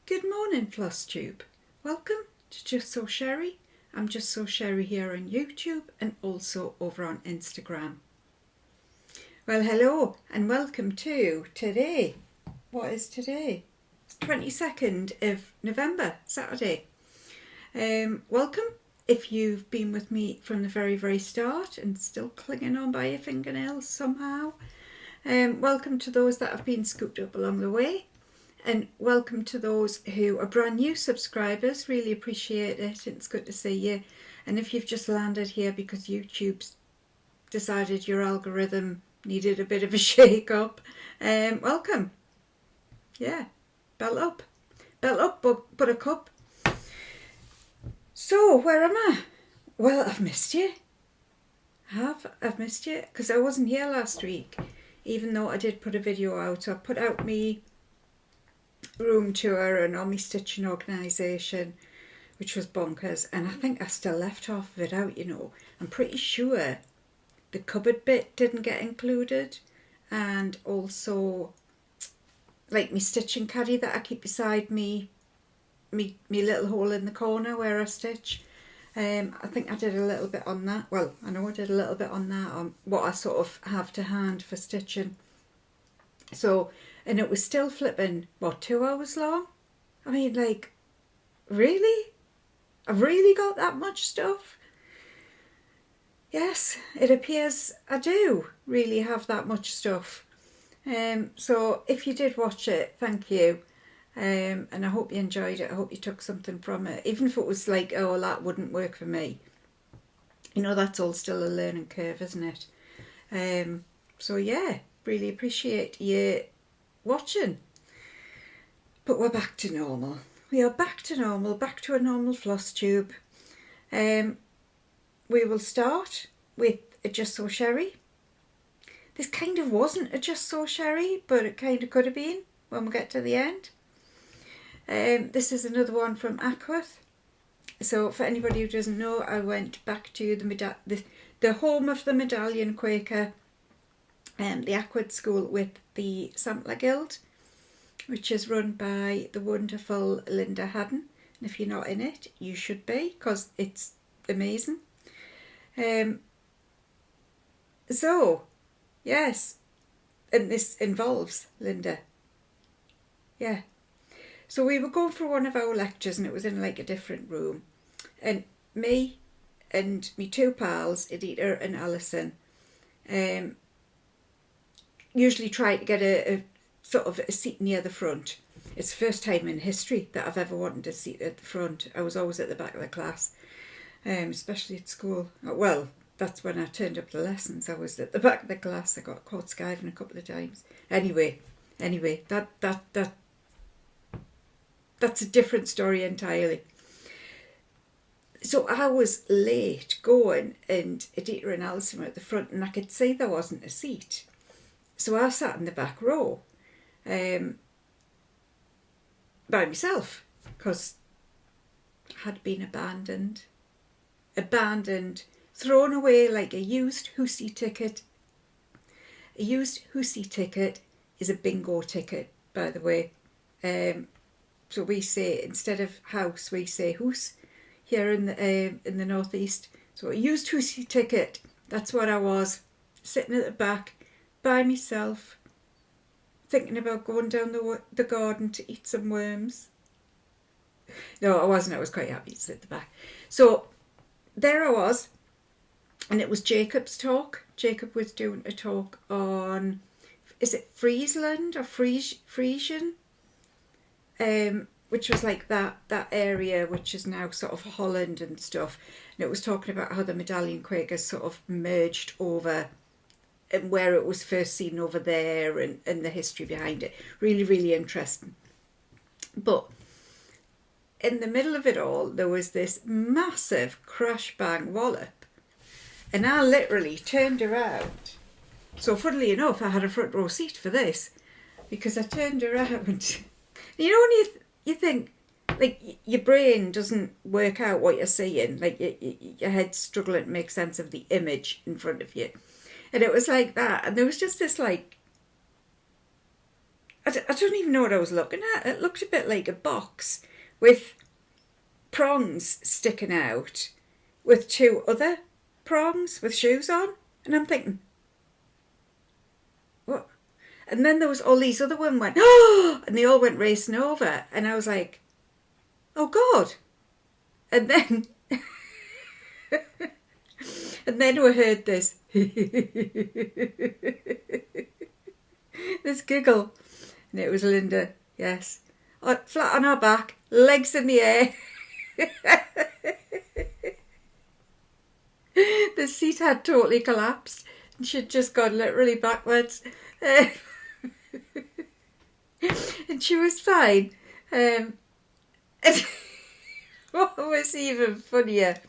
Good morning, FlossTube. Welcome to Justsewsherrie. I'm Justsewsherrie here on YouTube and also over on Instagram. Well, hello and welcome to today. What is today? It's 22nd of November, Saturday. Welcome if you've been with me from the very start and still clinging on by your fingernails somehow. Welcome to those that have been scooped up along the way. And welcome to those who are brand new subscribers. Really appreciate it. It's good to see you. And if you've just landed here because YouTube's decided your algorithm needed a bit of a shake up, welcome. Yeah, belt up. Belt up, buttercup. So, where am I? Well, I've missed you. I've missed you because I wasn't here last week, even though I did put a video out. So I put out me room tour and all my stitching organisation, which was bonkers, and I think I still left half of it out, you know. I'm pretty sure the cupboard bit didn't get included, and also like my stitching caddy that I keep beside me little hole in the corner where I stitch. I think I did a little bit on that. Well, I know I did a little bit on that, on what I sort of have to hand for stitching. So, and it was still flipping, what, 2 hours long? I mean, like, really? I've really got that much stuff? Yes, it appears I do really have that much stuff. So if you did watch it, thank you. And I hope you enjoyed it. I hope you took something from it. Even if it was like, oh, that wouldn't work for me. You know, that's all still a learning curve, isn't it? So yeah, really appreciate you watching. But we're back to normal. We are back to normal, back to a normal floss tube. We will start with a Justsewsherrie. This kind of wasn't a Justsewsherrie, but it kind of could have been when we get to the end. This is another one from Aquith. So for anybody who doesn't know, I went back to the home of the Medallion Quaker, the Aquith School with the Sampler Guild, which is run by the wonderful Linda Haddon. And if you're not in it, you should be, because it's amazing. So, yes, and this involves Linda. Yeah. So we were going for one of our lectures and it was in like a different room. And me and me two pals, Edita and Alison, usually try to get a sort of a seat near the front. It's the first time in history that I've ever wanted a seat at the front. I was always at the back of the class, especially at school. Well, that's when I turned up the lessons. I was at the back of the class. I got caught skiving a couple of times. Anyway, that's a different story entirely. So I was late going and Edita and Alison were at the front and I could see there wasn't a seat. So I sat in the back row by myself because I had been abandoned, thrown away like a used hussy ticket. A used hussy ticket is a bingo ticket, by the way. So we say, instead of house, we say hoose here in the northeast. So a used hussy ticket, that's what I was, sitting at the back by myself, thinking about going down the garden to eat some worms. No, I wasn't. I was quite happy to sit at the back. So there I was, and it was Jacob's talk. Jacob was doing a talk on, is it Friesland or Friesian? Which was like that area which is now sort of Holland and stuff. And it was talking about how the Medallion Quakers sort of merged over and where it was first seen over there and the history behind it. Really, really interesting. But in the middle of it all, there was this massive crash bang wallop. And I literally turned around. So funnily enough, I had a front row seat for this because I turned around. You know when you think, like, your brain doesn't work out what you're seeing, like your head's struggling to make sense of the image in front of you. And it was like that. And there was just this, like, I don't even know what I was looking at. It looked a bit like a box with prongs sticking out with two other prongs with shoes on. And I'm thinking, what? And then there was all these other women went, oh, and they all went racing over. And I was like, oh God. And then, and then we heard this, this giggle. And it was Linda, yes. Flat on her back, legs in the air. The seat had totally collapsed and she'd just gone literally backwards. And she was fine. And what was even funnier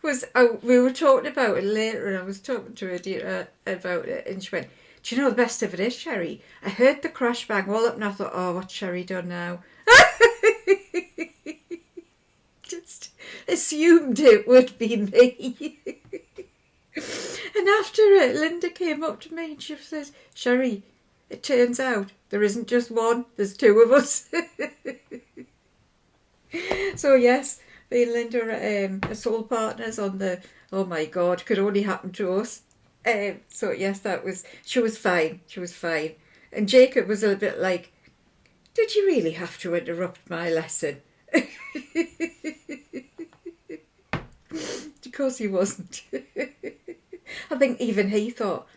was we were talking about it later, and I was talking to her about it, and she went, do you know the best of it is, Sherrie? I heard the crash bang wallop and I thought, oh, what's Sherrie done now? Just assumed it would be me. And after it, Linda came up to me and she says, Sherrie, it turns out there isn't just one, there's two of us. So yes, me and Linda are soul partners on the, oh my God, could only happen to us. So yes, she was fine. And Jacob was a bit like, did you really have to interrupt my lesson? Of course he wasn't. I think even he thought,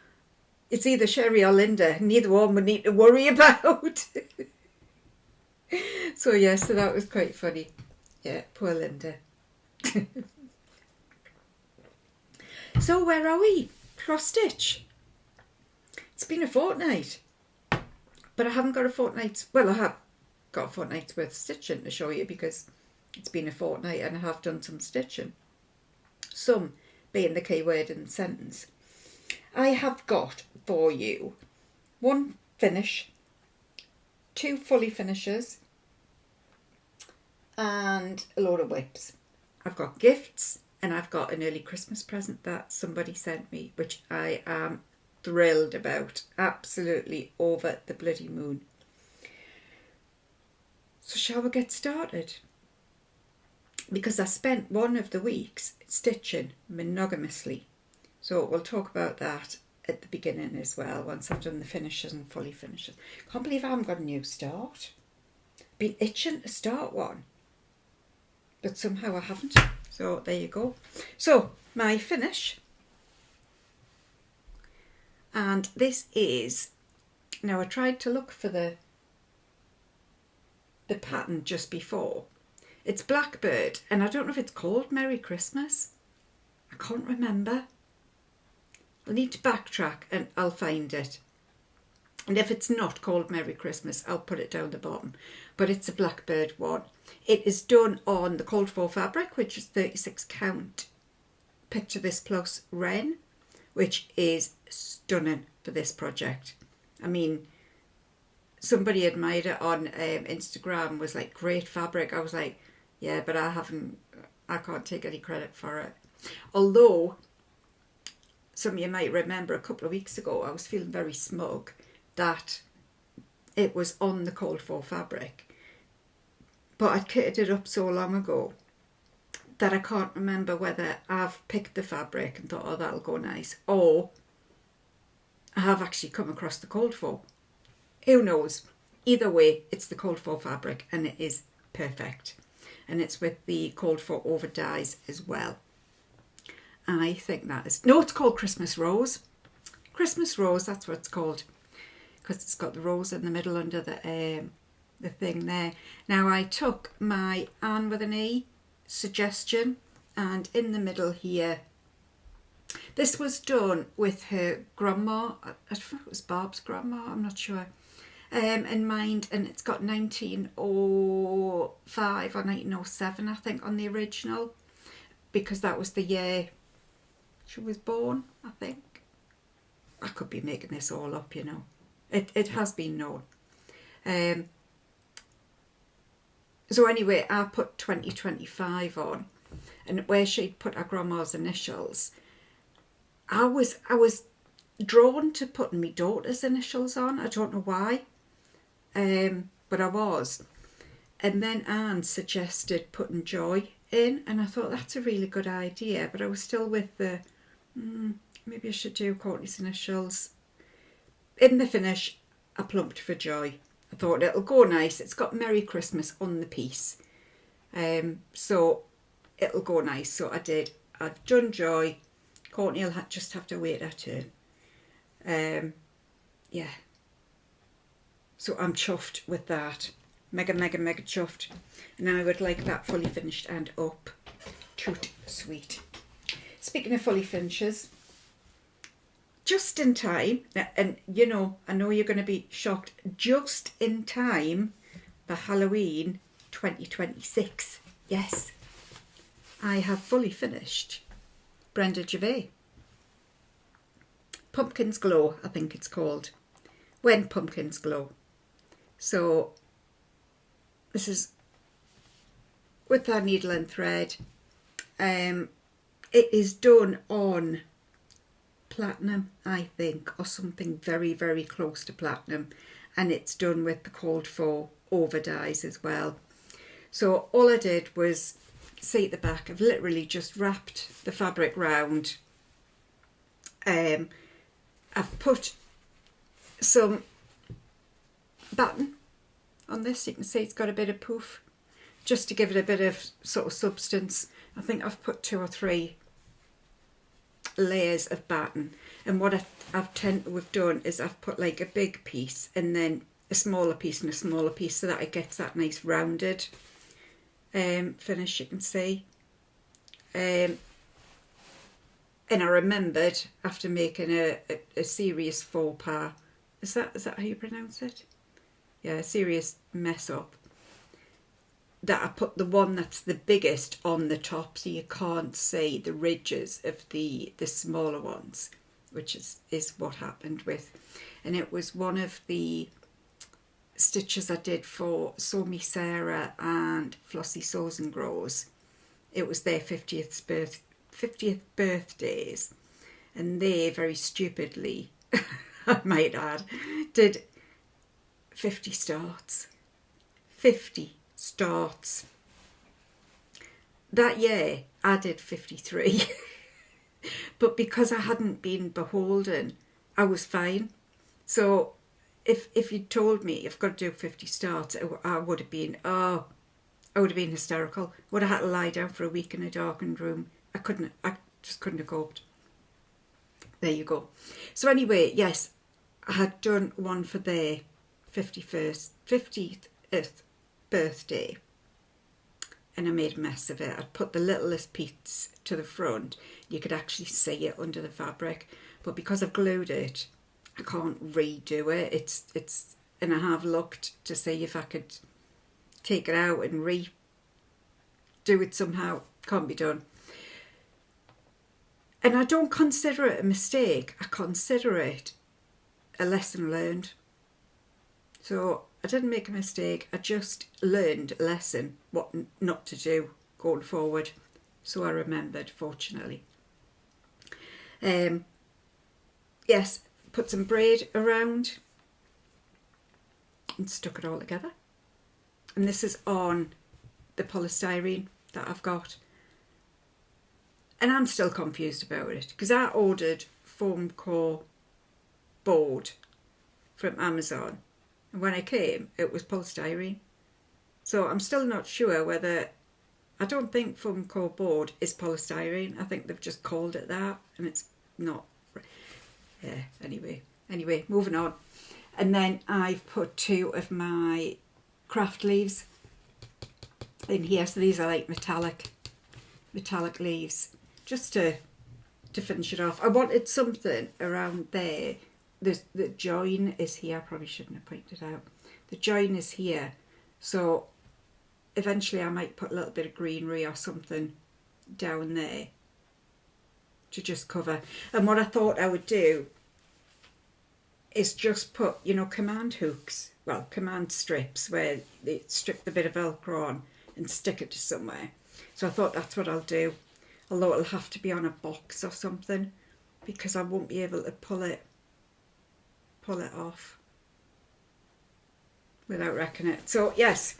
it's either Sherrie or Linda, neither one we need to worry about. So yes, so that was quite funny. Yeah, poor Linda. So where are we? Cross stitch. It's been a fortnight, but I haven't got a fortnight's, well, I have got a fortnight's worth of stitching to show you because it's been a fortnight and I have done some stitching. Some being the key word in the sentence. I have got for you one finish, two fully finishes, and a load of whips. I've got gifts and I've got an early Christmas present that somebody sent me, which I am thrilled about. Absolutely over the bloody moon. So shall we get started? Because I spent one of the weeks stitching monogamously. So we'll talk about that at the beginning as well, once I've done the finishes and fully finishes. Can't believe I haven't got a new start. Been itching to start one, but somehow I haven't. So there you go. So my finish, and this is, now I tried to look for the pattern just before. It's Blackbird, and I don't know if it's called Merry Christmas. I can't remember. I'll need to backtrack and I'll find it. And if it's not called Merry Christmas, I'll put it down the bottom. But it's a Blackbird one. It is done on the called for fabric, which is 36 count Picture This Plus Wren, which is stunning for this project. I mean, somebody admired it on Instagram, was like, great fabric. I was like, yeah, but I can't take any credit for it. Although, some of you might remember a couple of weeks ago, I was feeling very smug that it was on the called for fabric. But I'd kitted it up so long ago that I can't remember whether I've picked the fabric and thought, oh, that'll go nice, or I have actually come across the called for. Who knows? Either way, it's the called for fabric and it is perfect. And it's with the called for over dyes as well. I think that is, no, it's called Christmas Rose. Christmas Rose, that's what it's called. Because it's got the rose in the middle under the thing there. Now I took my Anne with an E suggestion, and in the middle here, this was done with her grandma, I think it was Barb's grandma, I'm not sure, in mind, and it's got 1905 or 1907 I think on the original, because that was the year she was born, I think. I could be making this all up, you know. It has been known. So anyway, I put 2025 on, and where she put her grandma's initials, I was drawn to putting my daughter's initials on. I don't know why. but I was. And then Anne suggested putting joy in, and I thought that's a really good idea, but I was still with the, maybe I should do Courtney's initials. In the finish, I plumped for joy. I thought it'll go nice. It's got Merry Christmas on the piece. So it'll go nice. So I did. I've done joy. Courtney will just have to wait her turn. Yeah. So I'm chuffed with that. Mega, mega, mega chuffed. And I would like that fully finished and up. Toot sweet. Speaking of fully finishes, just in time, and you know, I know you're going to be shocked, just in time for Halloween 2026. Yes, I have fully finished Brenda Gervais. Pumpkins Glow, I think it's called. When Pumpkins Glow. So this is with that needle and thread. It is done on platinum, I think, or something very, very close to platinum, and it's done with the called for over dyes as well. So all I did was, see at the back, I've literally just wrapped the fabric round. I've put some batten on this. You can see it's got a bit of poof, just to give it a bit of sort of substance. I think I've put 2 or 3 layers of batten, and what I've tend to have done is I've put like a big piece and then a smaller piece and a smaller piece, so that it gets that nice rounded finish, you can see. And I remembered after making a serious faux pas, is that how you pronounce it? Yeah, a serious mess up, that I put the one that's the biggest on the top, so you can't see the ridges of the smaller ones, which is what happened with. And it was one of the stitches I did for Sew Me Sarah and Flossie Sews and Grows. It was their 50th birthdays, and they very stupidly, I might add, did 50 starts. 50 starts. That year I did 53 but because I hadn't been beholden, I was fine. So if you'd told me you've got to do 50 starts, I would have been hysterical. Would have had to lie down for a week in a darkened room. I just couldn't have coped. There you go. So anyway, yes, I had done one for their 50th birthday, and I made a mess of it. I'd put the littlest piece to the front. You could actually see it under the fabric, but because I've glued it, I can't redo it. And I have looked to see if I could take it out and redo it somehow. Can't be done. And I don't consider it a mistake. I consider it a lesson learned. So I didn't make a mistake. I just learned a lesson what not to do going forward. So I remembered, fortunately. Yes, put some braid around and stuck it all together. And this is on the polystyrene that I've got. And I'm still confused about it, because I ordered foam core board from Amazon, and when it came it was polystyrene. So I'm still not sure whether, I don't think foam core board is polystyrene. I think they've just called it that, and it's not. Yeah, anyway, moving on. And then I've put 2 of my craft leaves in here. So these are like metallic leaves, just to finish it off. I wanted something around there. The join is here. I probably shouldn't have pointed out. The join is here. So eventually I might put a little bit of greenery or something down there to just cover. And what I thought I would do is just put, you know, command hooks, well, command strips, where they strip the bit of Velcro on and stick it to somewhere. So I thought that's what I'll do, although it'll have to be on a box or something, because I won't be able to pull it off. without wrecking it. So yes,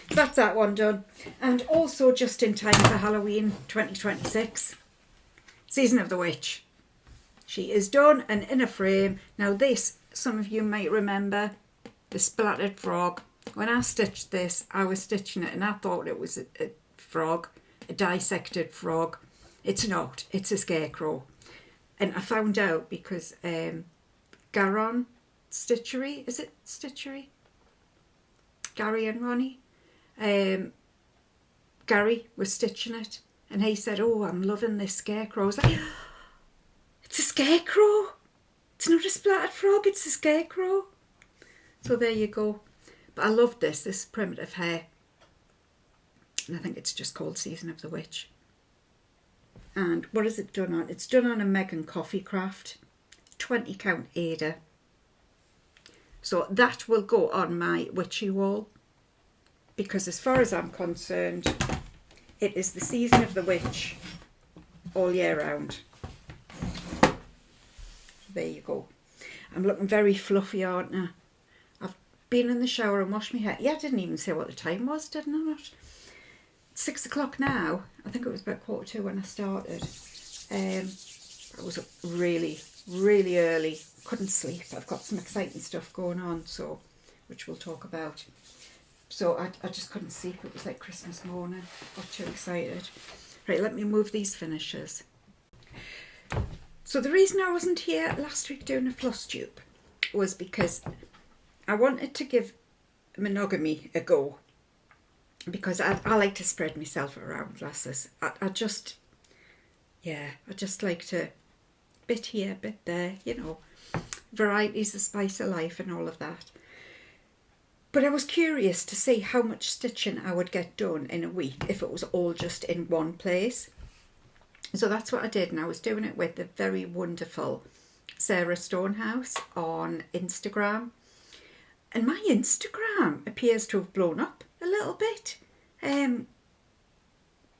that's that one done. And also just in time for Halloween 2026, Season of the Witch. She is done and in a frame. Now this, some of you might remember, the splattered frog. When I stitched this, I was stitching it and I thought it was a frog, a dissected frog. It's not, it's a scarecrow. And I found out because Garon Stitchery, is it Stitchery? Gary and Ronnie. Gary was stitching it and he said, oh, I'm loving this scarecrow. I was like, it's a scarecrow. It's not a splattered frog, it's a scarecrow. So there you go. But I loved this primitive hair. And I think it's just called Season of the Witch. And what is it done on? It's done on a Megan Coffee Craft 20 count Ada. So that will go on my witchy wall, because as far as I'm concerned, it is the Season of the Witch all year round. There you go. I'm looking very fluffy, aren't I? I've been in the shower and washed my hair. Yeah, I didn't even say what the time was, didn't I not? It's 6 o'clock now. I think it was about 1:45 when I started. I was up really, really early. Couldn't sleep. I've got some exciting stuff going on, so which we'll talk about. So I just couldn't sleep. It was like Christmas morning. Got too excited. Right, let me move these finishes. So the reason I wasn't here last week doing a floss tube was because I wanted to give monogamy a go, because I like to spread myself around, lasses. I just like to bit here, bit there, you know, variety's the spice of life and all of that. But I was curious to see how much stitching I would get done in a week if it was all just in one place. So that's what I did, and I was doing it with the very wonderful Sarah Stonehouse on Instagram. And my Instagram appears to have blown up a little bit. I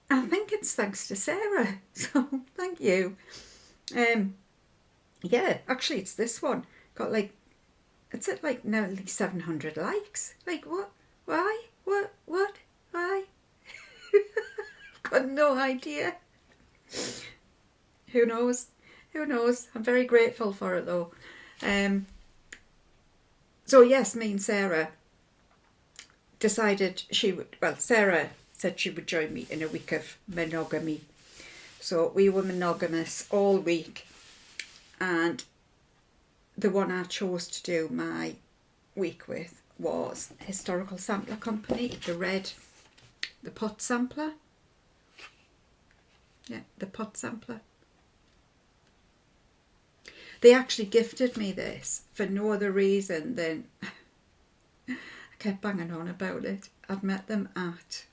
think it's thanks to Sarah, so thank you. Yeah, actually it's this one. Got like, it's at like nearly 700 likes. Like what? Why? What? Why? Got no idea. Who knows? I'm very grateful for it though. So yes, me and Sarah decided Sarah said she would join me in a week of monogamy. So we were monogamous all week, and the one I chose to do my week with was Historical Sampler Company, the pot sampler. Yeah, the pot sampler. They actually gifted me this for no other reason than I kept banging on about it. I'd met them at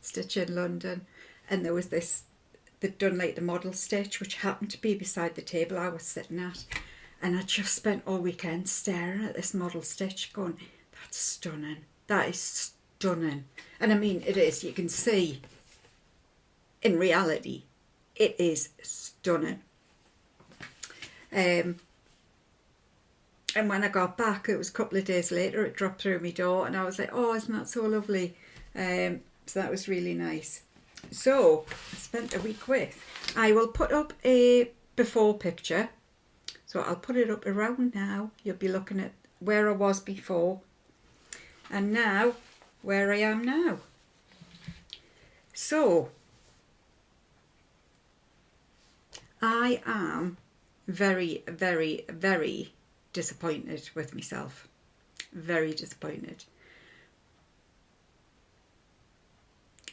Stitch in London, and there was this, they'd done like the model stitch, which happened to be beside the table I was sitting at, and I just spent all weekend staring at this model stitch going, that's stunning, that is stunning. And I mean, it is, you can see in reality it is stunning. And when I got back, it was a couple of days later, it dropped through my door, and I was like, oh, isn't that so lovely? So that was really nice. So I spent a week with. I will put up a before picture. So I'll put it up around now. You'll be looking at where I was before, and now where I am now. So I am very, very, very disappointed with myself. Very disappointed.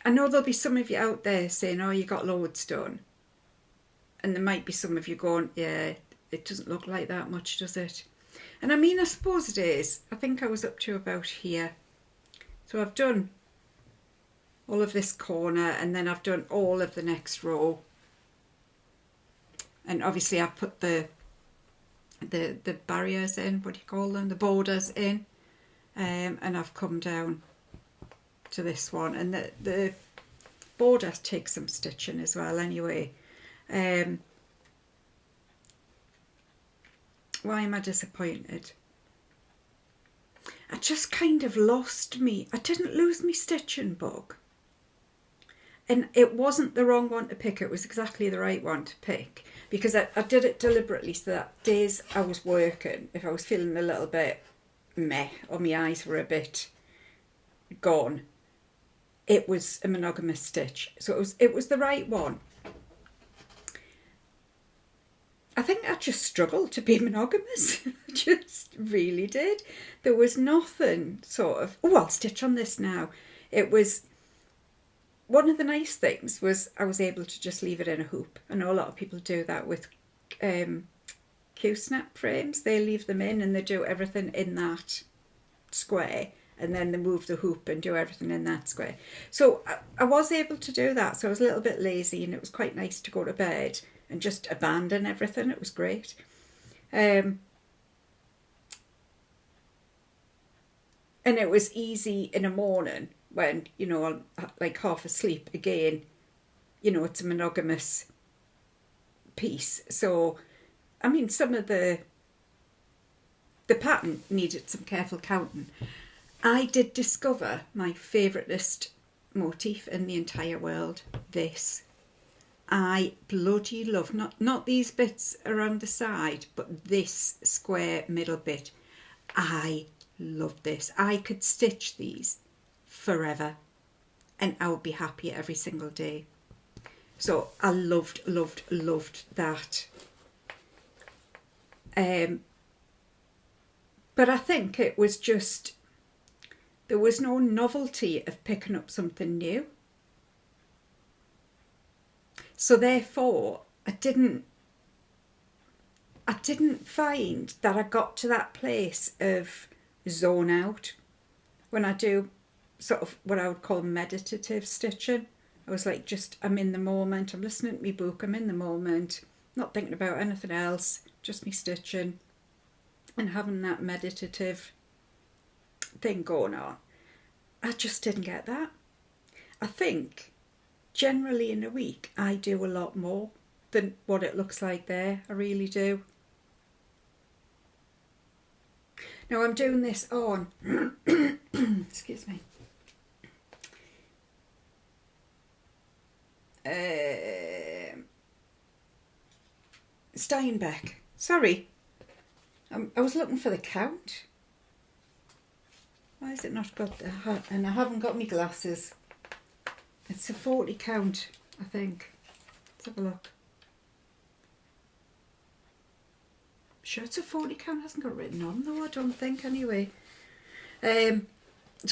I know there'll be some of you out there saying, oh, you got loads done. And there might be some of you going, yeah, it doesn't look like that much, does it? And I mean, I suppose it is. I think I was up to about here. So I've done all of this corner, and then I've done all of the next row. And obviously I've put the barriers in, what do you call them? The borders in. And I've come down to this one, and the border takes some stitching as well anyway. Why am I disappointed? I just kind of lost me. I didn't lose me stitching bug. And it wasn't the wrong one to pick, it was exactly the right one to pick. Because I did it deliberately so that days I was working, if I was feeling a little bit meh or my eyes were a bit gone, it was a monogamous stitch. So it was the right one. I think I just struggled to be monogamous. I just really did. There was nothing sort of, oh, I'll stitch on this now. It was, one of the nice things was I was able to just leave it in a hoop. I know a lot of people do that with Q-snap frames. They leave them in and they do everything in that square, and then they move the hoop and do everything in that square. So I was able to do that. So I was a little bit lazy, and it was quite nice to go to bed and just abandon everything. It was great. And it was easy in the morning when, you know, I'm like half asleep again. You know, it's a monogamous piece. So, I mean, some of the pattern needed some careful counting. I did discover my favouriteest motif in the entire world, this. I bloody love, not these bits around the side, but this square middle bit. I love this. I could stitch these forever and I would be happy every single day. So I loved that. But I think it was just, there was no novelty of picking up something new. So therefore, I didn't find that I got to that place of zone out when I do sort of what I would call meditative stitching. I was like, just, I'm in the moment, I'm listening to my book, I'm in the moment, not thinking about anything else, just me stitching and having that meditative thing going on. I just didn't get that. I think generally in a week I do a lot more than what it looks like there. I really do. Now I'm doing this on excuse me, Steinbeck. Sorry, I was looking for the count. Why is it not got the, and I haven't got my glasses. It's a 40 count, I think. Let's have a look. Sure it's a 40 count, hasn't got written on though, I don't think, anyway. So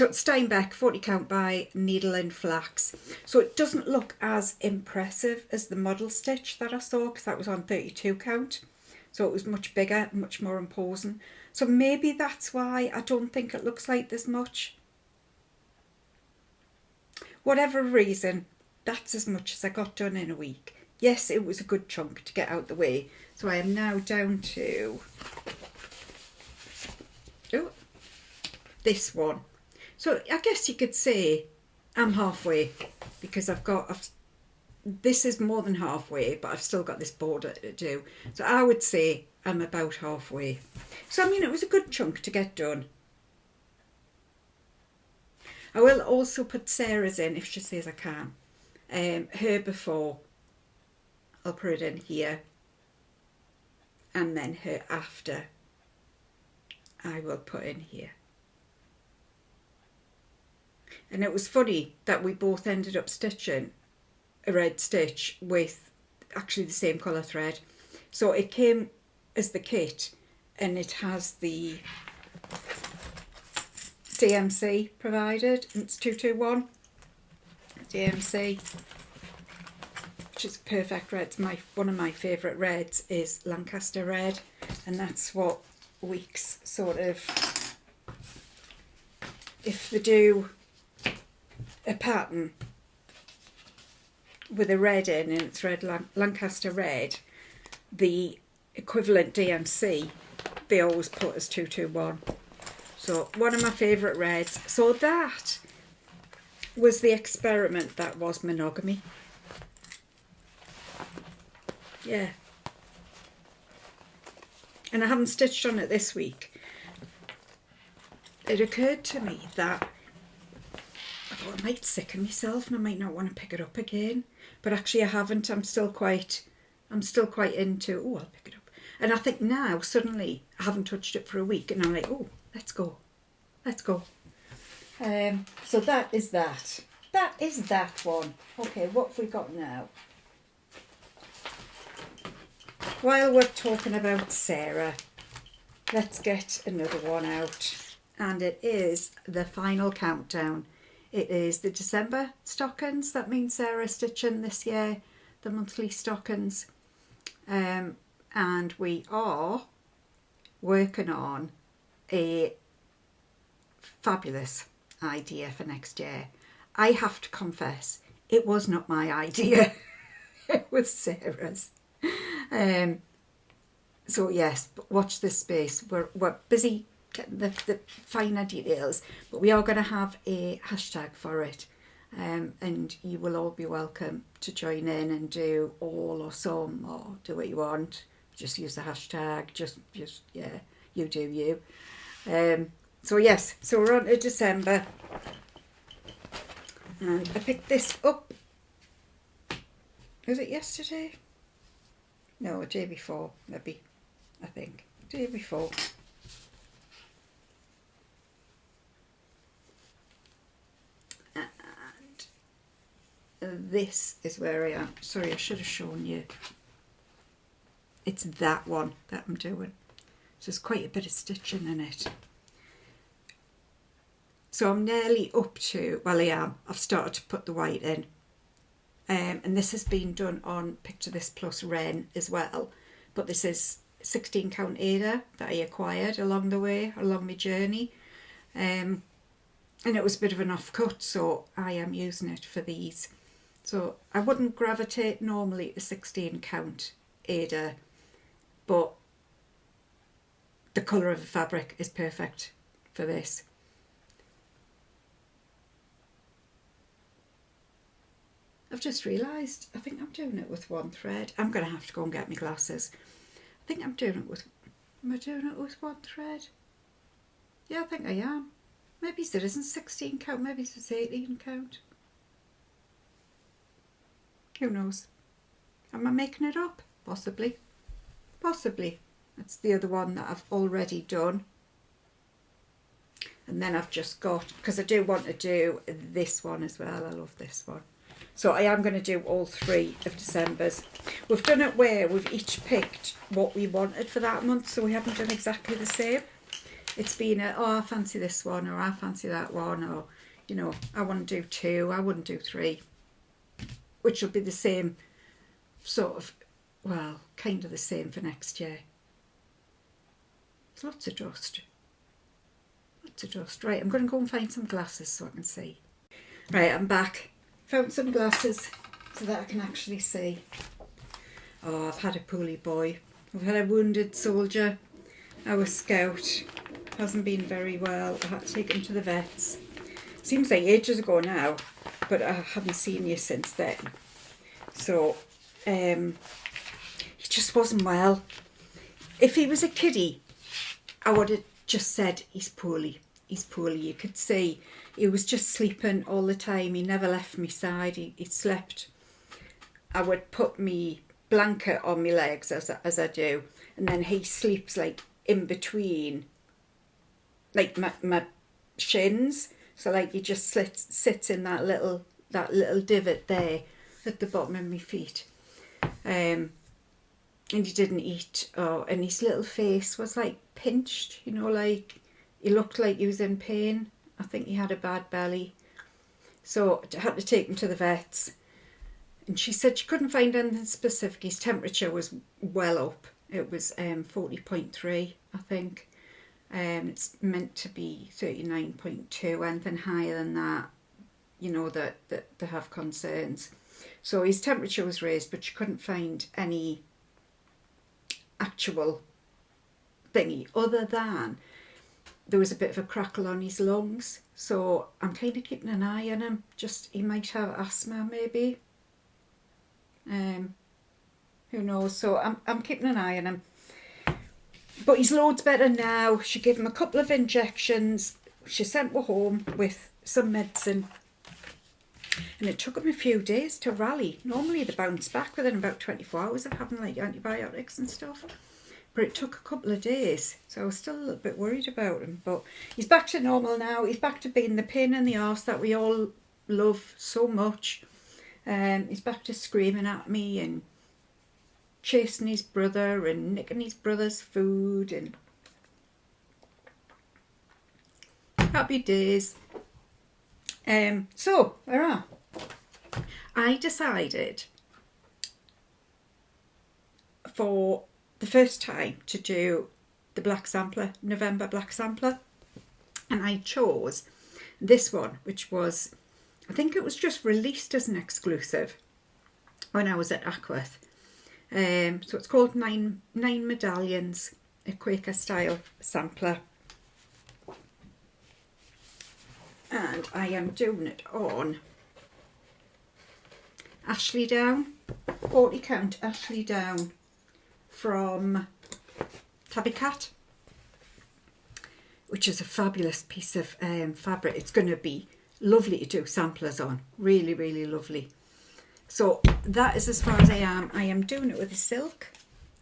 it's Steinbeck, 40 count by Needle and Flax. So it doesn't look as impressive as the model stitch that I saw, because that was on 32 count. So it was much bigger, much more imposing. So maybe that's why I don't think it looks like this much. Whatever reason, that's as much as I got done in a week. Yes, it was a good chunk to get out the way. So I am now down to this one. So I guess you could say I'm halfway, because this is more than halfway, but I've still got this border to do. So I would say I'm about halfway. So I mean, it was a good chunk to get done. I will also put Sarah's in if she says I can. Her before, I'll put it in here. And then her after, I will put in here. And it was funny that we both ended up stitching a red stitch with actually the same colour thread. So it came as the kit, and it has the DMC provided, and it's 221 DMC, which is perfect red. One of my favourite reds is Lancaster red, and that's what Weeks sort of, if they do a pattern with a red in and it's red Lancaster red, the equivalent DMC they always put as 221. So one of my favourite reds. So that was the experiment that was monogamy. Yeah. And I haven't stitched on it this week. it occurred to me that I thought I might sicken myself and I might not want to pick it up again. But actually I haven't. I'm still quite into, oh, I'll pick it up. And I think now, suddenly, I haven't touched it for a week and I'm like, oh, let's go. So that is that. That is that one. Okay, what have we got now? While we're talking about Sarah, let's get another one out. And it is the final countdown. It is the December stockings. That means Sarah stitching this year, the monthly stockings. And we are working on a fabulous idea for next year. I have to confess, it was not my idea. It was Sarah's. So yes, watch this space. We're busy getting the finer details, but we are going to have a hashtag for it, and you will all be welcome to join in and do all or some or do what you want. Just use the hashtag. Just yeah, you do you. So yes, so we're on to December, and I picked this up. Was it yesterday? No, a day before, maybe. I think day before. And this is where I am. Sorry, I should have shown you. It's that one that I'm doing. So there's quite a bit of stitching in it. So I'm nearly up to, well I am, I've started to put the white in. And this has been done on Picture This Plus Wren as well. But this is 16 count Ada that I acquired along the way, along my journey. And it was a bit of an off-cut, so I am using it for these. So I wouldn't gravitate normally to 16 count Ada, but the colour of the fabric is perfect for this. I've just realised, I think I'm doing it with one thread. I'm going to have to go and get my glasses. I think I'm doing it with, am I doing it with one thread? Yeah, I think I am. Maybe it isn't 16 count, maybe it's 18 count. Who knows? Am I making it up? Possibly. Possibly. That's the other one that I've already done. And then I've just got, because I do want to do this one as well. I love this one. So I am going to do all 3 of December's. We've done it where we've each picked what we wanted for that month, so we haven't done exactly the same. It's been oh, I fancy this one, or I fancy that one, or, you know, I want to do 2, I wouldn't do 3. Which will be the same sort of, well, kind of the same for next year. There's lots of dust. Lots of dust. Right, I'm going to go and find some glasses so I can see. Right, I'm back. Found some glasses so that I can actually see. Oh, I've had a poorly boy. I've had a wounded soldier. Our scout hasn't been very well. I had to take him to the vets. Seems like ages ago now, but I haven't seen you since then. So, he just wasn't well. If he was a kiddie, I would have just said he's poorly. He's poorly. You could see he was just sleeping all the time. He never left my side. He slept. I would put me blanket on my legs as I do, and then he sleeps like in between, like my shins. So like he just sits in that little divot there at the bottom of my feet. And he didn't eat. Oh, and his little face was like pinched, you know, like he looked like he was in pain. I think he had a bad belly. So I had to take him to the vets. And she said she couldn't find anything specific. His temperature was well up. It was 40.3, I think. It's meant to be 39.2. Anything higher than that, you know, that they have concerns. So his temperature was raised, but she couldn't find any actual thingy other than there was a bit of a crackle on his lungs. So I'm kind of keeping an eye on him. Just, he might have asthma maybe. Who knows? So I'm keeping an eye on him. But he's loads better now. She gave him a couple of injections. she sent me home with some medicine, and it took them a few days to rally. Normally they bounce back within about 24 hours of having like antibiotics and stuff. But it took a couple of days, so I was still a little bit worried about him. But he's back to normal now. He's back to being the pain in the arse that we all love so much. He's back to screaming at me and chasing his brother and nicking his brother's food, and happy days. So there are. I decided for the first time to do the Black Sampler, November Black Sampler, and I chose this one, which was, I think it was just released as an exclusive when I was at Ackworth. So it's called Nine Medallions, a Quaker style sampler, and I am doing it on Ashley Down, 40 count Ashley Down from Tabby Cat, which is a fabulous piece of fabric. It's going to be lovely to do samplers on, really, really lovely. So that is as far as I am. I am doing it with a silk.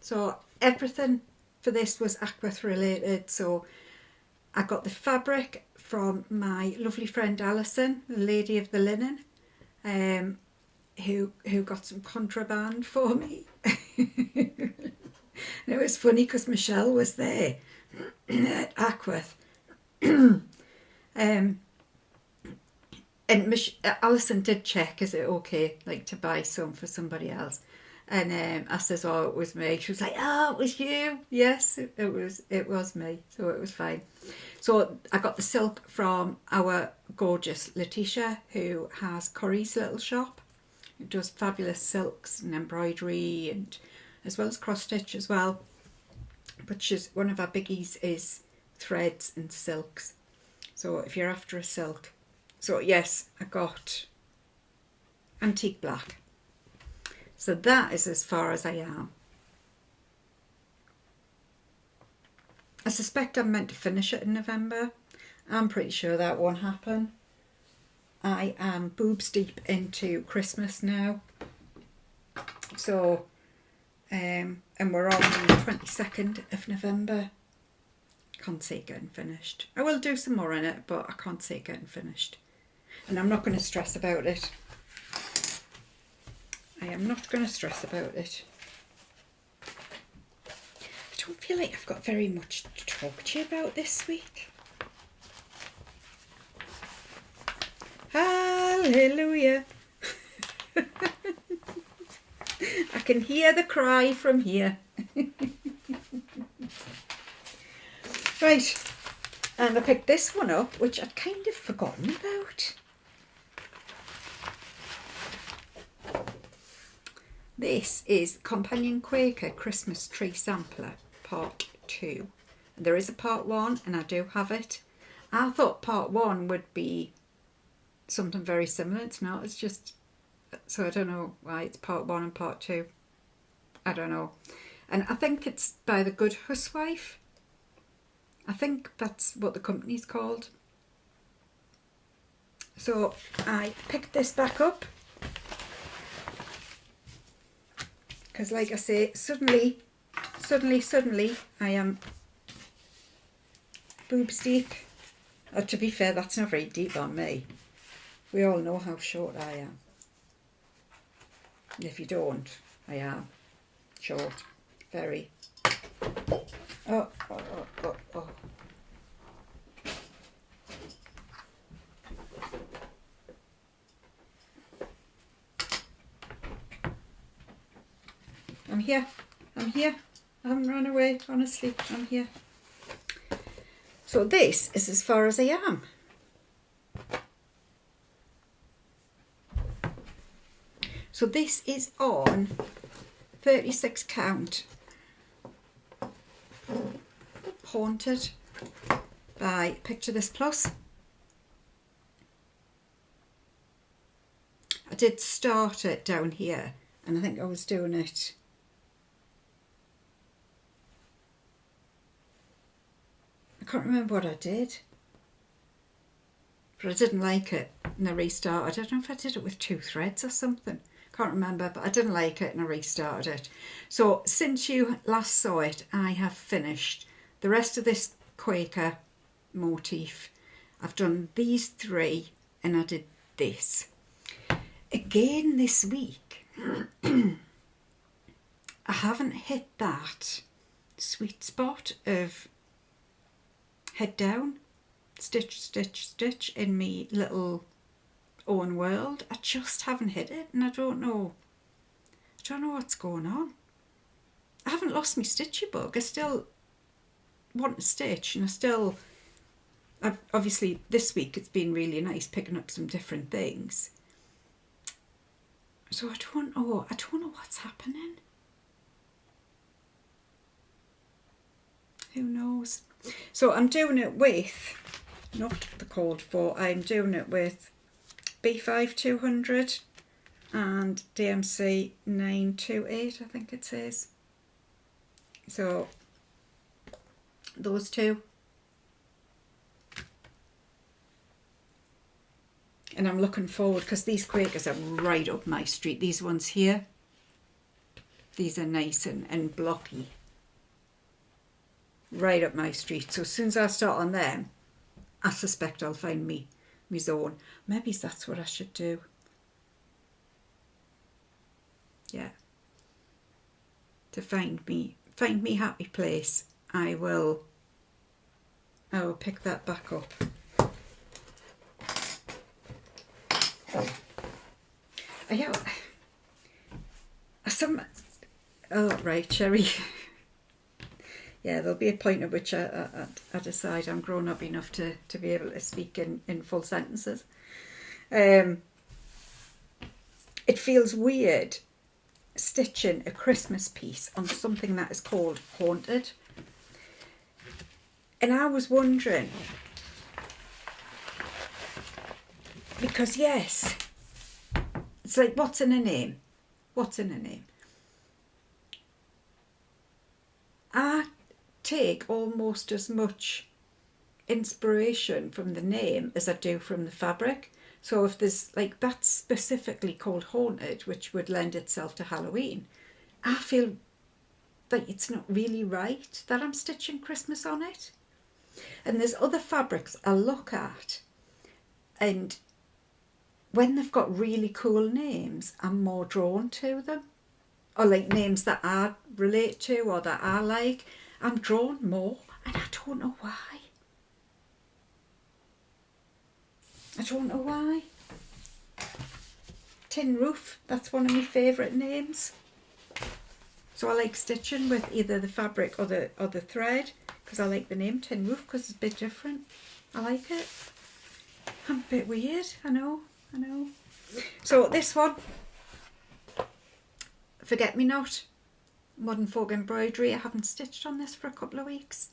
So everything for this was Ackworth related. So I got the fabric from my lovely friend Alison, the lady of the linen, who got some contraband for me. And it was funny because Michelle was there at Ackworth. And Alison did check, is it okay, like, to buy some for somebody else? And I says, oh, it was me. She was like, oh, it was you. Yes, it was me. So it was fine. So I got the silk from our gorgeous Letitia, who has Corrie's little shop. It does fabulous silks and embroidery, and as well as cross stitch as well. But she's, one of our biggies is threads and silks. So if you're after a silk. So yes, I got antique black. So that is as far as I am. I suspect I'm meant to finish it in November. I'm pretty sure that won't happen. I am boobs deep into Christmas now. So, and we're on the 22nd of November. Can't see it getting finished. I will do some more in it, but I can't see it getting finished. And I'm not going to stress about it. I am not going to stress about it. I don't feel like I've got very much to talk to you about this week. Hallelujah. I can hear the cry from here. Right, and I picked this one up, which I'd kind of forgotten about. This is Companion Quaker Christmas Tree Sampler, Part 2. There is a Part 1, and I do have it. I thought Part 1 would be something very similar. It's not, it's just, so I don't know why it's Part 1 and Part 2. I don't know. And I think it's by The Good Huswife. I think that's what the company's called. So I picked this back up. Because like I say, suddenly, I am boobs deep. Oh, to be fair, that's not very deep on me. We all know how short I am. If you don't, I am short. Very. Oh. I'm here. I haven't run away, honestly. I'm here. So this is as far as I am. So this is on 36 count Haunted by Picture This Plus. I did start it down here, and I think I was doing it I can't remember what I did. but I didn't like it and I restarted. I don't know if I did it with 2 threads or something. Can't remember, but I didn't like it and I restarted it. So since you last saw it, I have finished the rest of this Quaker motif. I've done these 3 and I did this. Again this week, I haven't hit that sweet spot of head down, stitch, stitch, stitch in me little own world. I just haven't hit it, and I don't know what's going on. I haven't lost my stitchy bug. I still want to stitch, and I've obviously this week it's been really nice picking up some different things. So I don't know what's happening. Who knows? So I'm doing it with, not the code 4, I'm doing it with B5 200 and DMC 928, I think it says. So those 2. And I'm looking forward, because these Quakers are right up my street. These ones here, these are nice and blocky. Right up my street. So as soon as I start on them, I suspect I'll find me zone. Maybe that's what I should do. Yeah. To find me happy place, I will pick that back up. Yeah. Right, Sherrie. Yeah, there'll be a point at which I decide I'm grown up enough to be able to speak in full sentences. It feels weird stitching a Christmas piece on something that is called Haunted. And I was wondering, because yes, it's like, what's in a name? What's in a name? I take almost as much inspiration from the name as I do from the fabric. So if there's like that's specifically called Haunted, which would lend itself to Halloween, I feel like it's not really right that I'm stitching Christmas on it. And there's other fabrics I look at, and when they've got really cool names, I'm more drawn to them. Or like names that I relate to or that I like, I'm drawn more, and I don't know why. I don't know why. Tin Roof, that's one of my favourite names. So I like stitching with either the fabric or the thread, because I like the name Tin Roof because it's a bit different. I like it. I'm a bit weird, I know. So this one, Forget Me Not, Modern Folk Embroidery. I haven't stitched on this for a couple of weeks.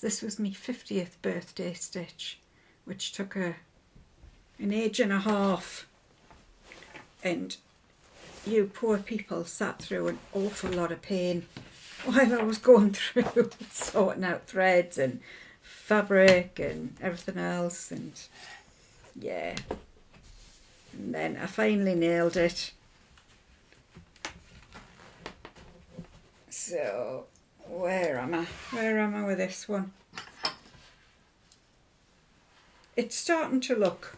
This was my 50th birthday stitch, which took an age and a half. And you poor people sat through an awful lot of pain while I was going through sorting out threads and fabric and everything else. And yeah, and then I finally nailed it. So where am I with this one? It's starting to look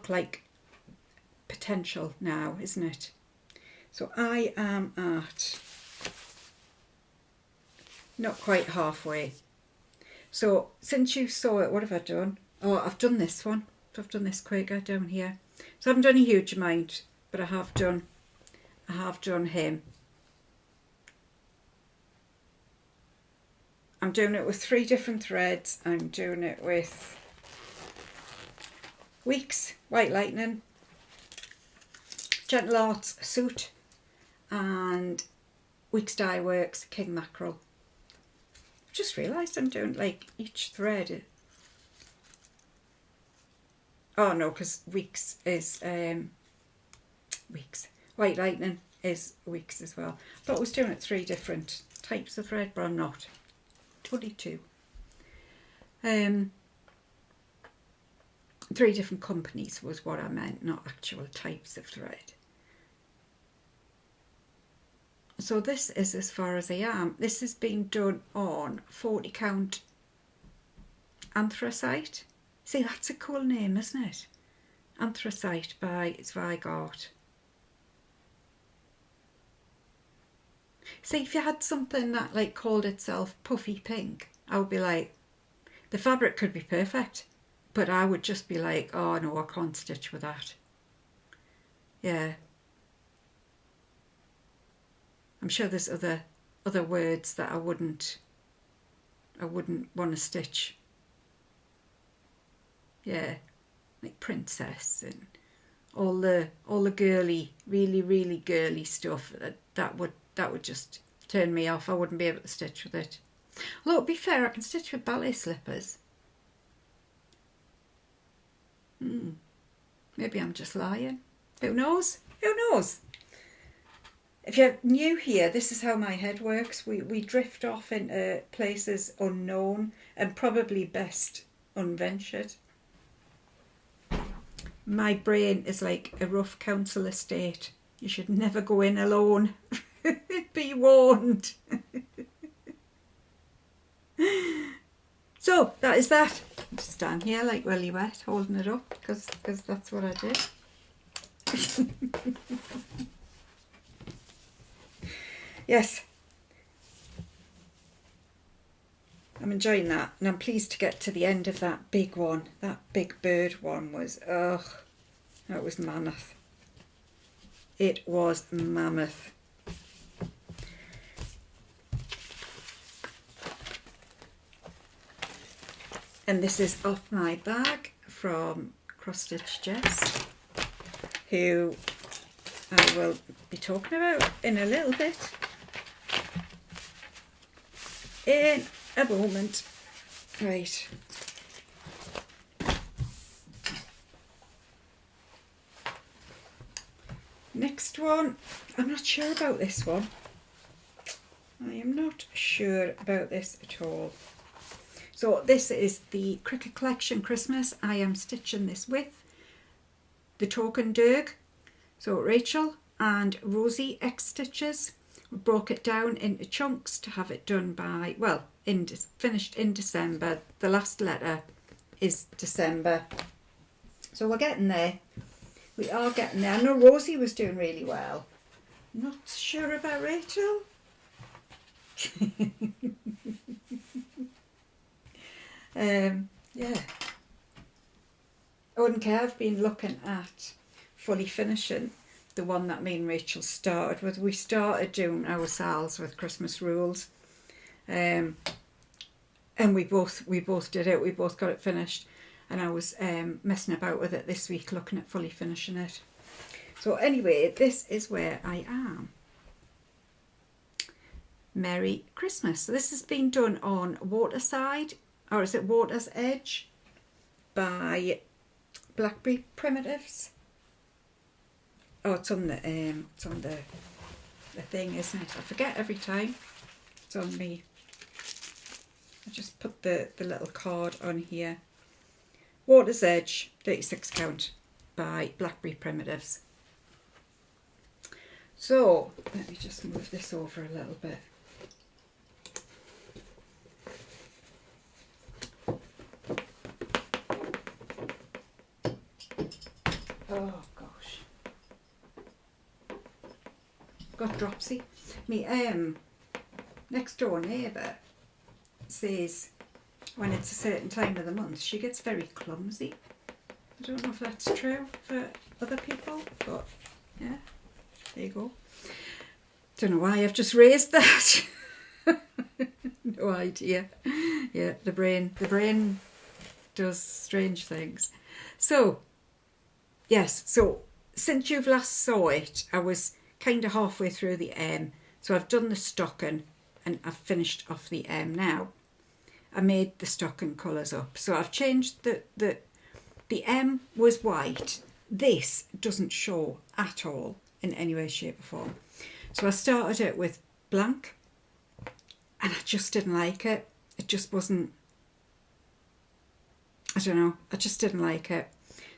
like potential now, isn't it? So I am at not quite halfway. So since you saw it, what have I done? Oh, I've done this one. I've done this Quaker down here. So I haven't done a huge amount, but I have done him. I'm doing it with 3 different threads. I'm doing it with Weeks White Lightning, Gentle Arts Suit, and Weeks Dye Works King Mackerel. I've just realised I'm doing like each thread. Oh no, because Weeks is Weeks. White Lightning is Weeks as well. I thought I was doing it 3 different types of thread, but I'm not. Totally 2. 3 different companies was what I meant, not actual types of thread. So this is as far as I am. This has been done on 40 count anthracite. See, that's a cool name, isn't it? Anthracite by Zweigart. See, if you had something that like called itself puffy pink, I would be like, the fabric could be perfect, but I would just be like, oh no, I can't stitch with that. Yeah. I'm sure there's other words that I wouldn't want to stitch. Yeah, like princess and all the girly, really girly stuff. That would just turn me off. I wouldn't be able to stitch with it. Although to be fair, I can stitch with ballet slippers. Maybe I'm just lying. Who knows? Who knows? If you're new here, this is how my head works. We drift off into places unknown and probably best unventured. My brain is like a rough council estate. You should never go in alone. Be warned. So that is that. Just stand here like willy wet, holding it up because that's what I did. Yes, I'm enjoying that, and I'm pleased to get to the end of that big one. That big bird one was, ugh, that was mammoth. It was mammoth. And this is off my bag from Cross Stitch Jess, who I will be talking about in a little bit. In a moment. Right. Next one. I'm not sure about this one. I am not sure about this at all. So this is the Cricket Collection Christmas. I am stitching this with the Token Dirk. So Rachel and Rosie X stitches. We broke it down into chunks to have it done by, well, finished in December. The last letter is December. So we're getting there. We are getting there. I know Rosie was doing really well. Not sure about Rachel. Yeah. Oh, and Kev, I've been looking at fully finishing the one that me and Rachel started with. We started doing ourselves with Christmas rules, and we both did it. We both got it finished, and I was messing about with it this week, looking at fully finishing it. So anyway, this is where I am. Merry Christmas. So this has been done on Waterside, or is it Water's Edge, by Blackbird Primitives. Oh, it's on the thing, isn't it? I forget every time. It's on me. I just put the little card on here. Water's Edge, 36 count, by Blackbird Primitives. So let me just move this over a little bit. Oh gosh, got dropsy. Me next door neighbour says when it's a certain time of the month she gets very clumsy. I don't know if that's true for other people, but yeah, there you go. Don't know why I've just raised that. No idea. Yeah, the brain does strange things. So yes, so since you've last saw it, I was kind of halfway through the M. So I've done the stocking and I've finished off the M now. I made the stocking colours up. So I've changed the M was white. This doesn't show at all in any way, shape or form. So I started it with blank and I just didn't like it. It just wasn't I don't know, I just didn't like it.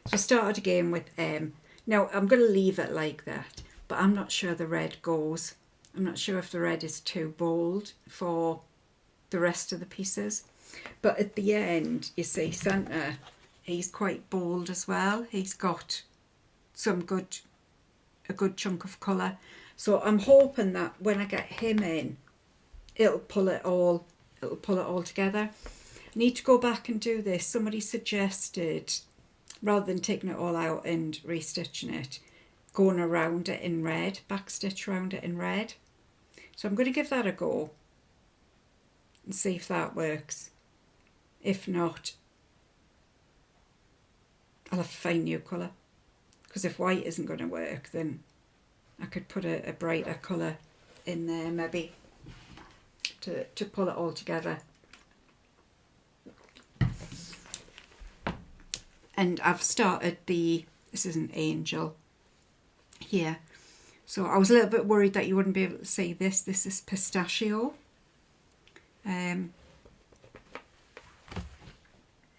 So I started again with M. Now I'm going to leave it like that, but I'm not sure the red goes. I'm not sure if the red is too bold for the rest of the pieces. But at the end, you see Santa, he's quite bold as well. He's got a good chunk of colour. So I'm hoping that when I get him in, it'll pull it all together. I need to go back and do this. Somebody suggested, rather than taking it all out and restitching it, going around it in red, backstitch around it in red. So I'm going to give that a go and see if that works. If not, I'll have to find new colour. Because if white isn't going to work, then I could put a brighter colour in there maybe to pull it all together. And I've started this is an angel here. So I was a little bit worried that you wouldn't be able to see this. This is pistachio.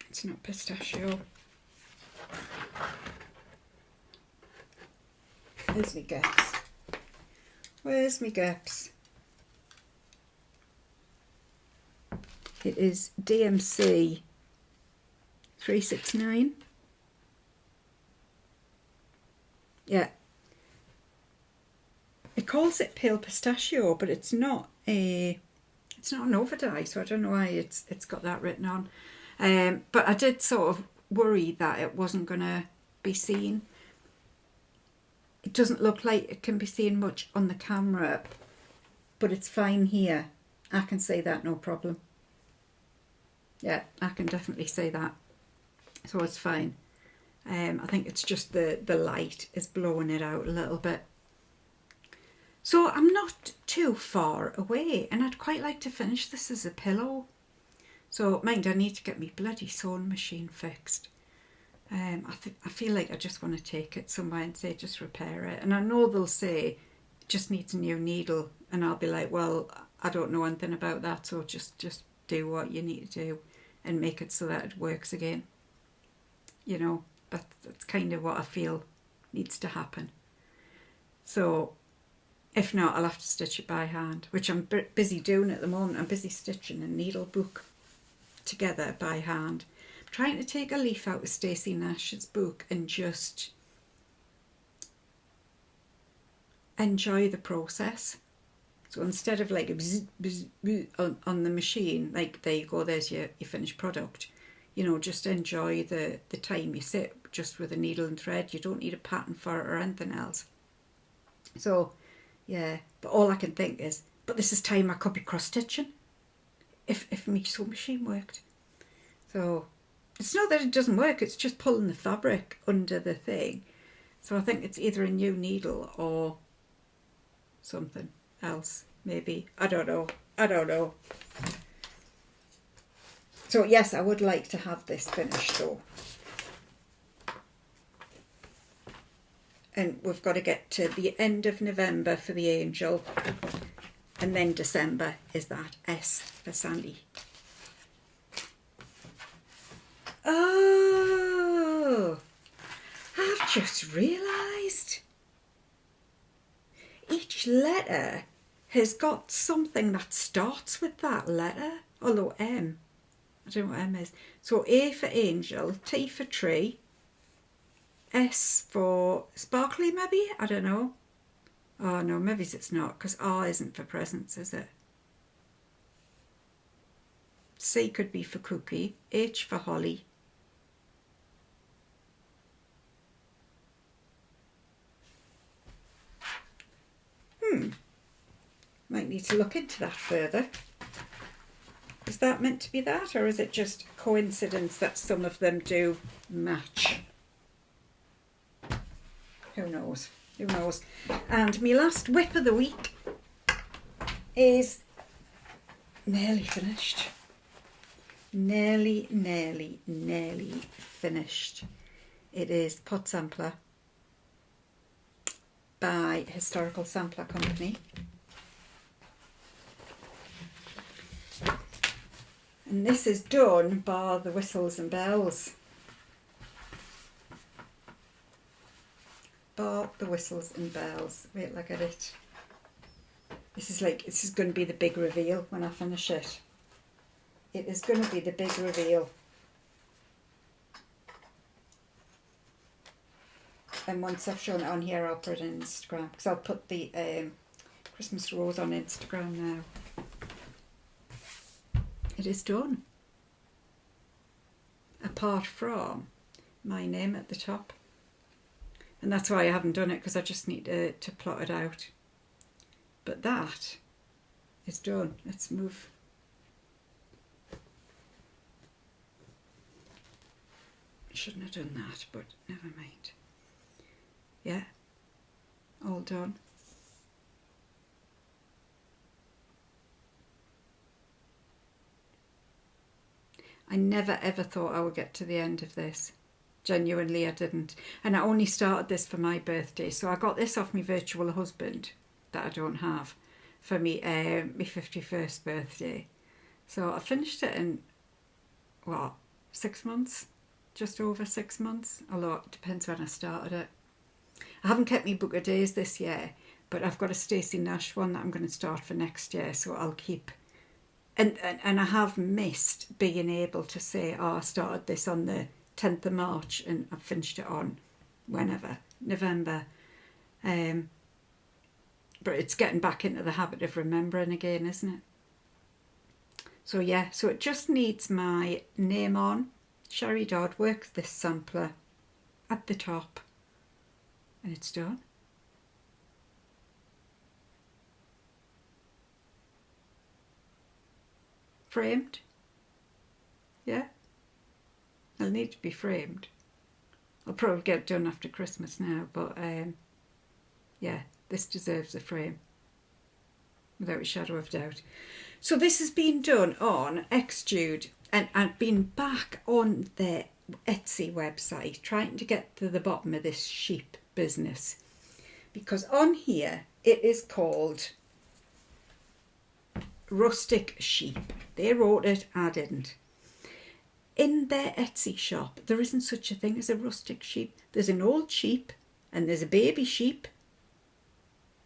It's not pistachio. Where's my gaps? Where's my gaps? It is DMC 369. Yeah. It calls it pale pistachio, but it's not an overdye, so I don't know why it's got that written on. But I did sort of worry that it wasn't going to be seen. It doesn't look like it can be seen much on the camera, but it's fine here. I can see that, no problem. Yeah, I can definitely see that. So it's fine. I think it's just the light is blowing it out a little bit. So I'm not too far away, and I'd quite like to finish this as a pillow. So mind, I need to get my bloody sewing machine fixed. I feel like I just want to take it somewhere and say just repair it. And I know they'll say it just needs a new needle, and I'll be like, well, I don't know anything about that, so just do what you need to do and make it so that it works again. You know, that's kind of what I feel needs to happen. So if not, I'll have to stitch it by hand, which I'm busy doing at the moment. I'm busy stitching a needle book together by hand. I'm trying to take a leaf out of Stacey Nash's book and just enjoy the process. So instead of like bzz, bzz, bzz, on the machine, like there you go, there's your finished product. You know, just enjoy the time you sit just with a needle and thread. You don't need a pattern for it or anything else. So yeah, but all I can think is, but this is time I could be cross stitching if my sewing machine worked. So it's not that it doesn't work, it's just pulling the fabric under the thing. So I think it's either a new needle or something else, maybe. I don't know. So yes, I would like to have this finished though. And we've got to get to the end of November for the angel. And then December is that S for Sandy. Oh, I've just realised. Each letter has got something that starts with that letter. Although M, I don't know what M is. So A for angel, T for tree, S for sparkly maybe? I don't know. Oh no, maybe it's not, because R isn't for presents, is it? C could be for cookie, H for holly. Might need to look into that further. Is that meant to be that, or is it just coincidence that some of them do match? Who knows? Who knows? And my last whip of the week is nearly finished. Nearly finished. It is Pot Sampler by Historical Sampler Company. And this is done by the whistles and bells. Bar the whistles and bells. Wait, look at it. This is going to be the big reveal when I finish it. It is going to be the big reveal. And once I've shown it on here, I'll put it on Instagram, because I'll put the Christmas rose on Instagram now. It is done. Apart from my name at the top. And that's why I haven't done it, because I just need to plot it out. But that is done. Let's move. I shouldn't have done that, but never mind. Yeah, all done. I never ever thought I would get to the end of this. Genuinely, I didn't. And I only started this for my birthday. So I got this off my virtual husband that I don't have for me, my 51st birthday. So I finished it in, what, 6 months? Just over 6 months. Although it depends when I started it. I haven't kept my book of days this year, but I've got a Stacey Nash one that I'm going to start for next year. So I'll keep... And I have missed being able to say, oh, I started this on the 10th of March and I've finished it on whenever, November. But it's getting back into the habit of remembering again, isn't it? So yeah, so it just needs my name on. Sherrie Dodd, work this sampler at the top. And it's done. Framed. Yeah. It'll need to be framed. I'll probably get it done after Christmas now, but yeah, this deserves a frame. Without a shadow of doubt. So this has been done on Xjude, and I've been back on the Etsy website trying to get to the bottom of this sheep business, because on here it is called Rustic Sheep. They wrote it, I didn't. In their Etsy shop there isn't such a thing as a rustic sheep. There's an old sheep and there's a baby sheep,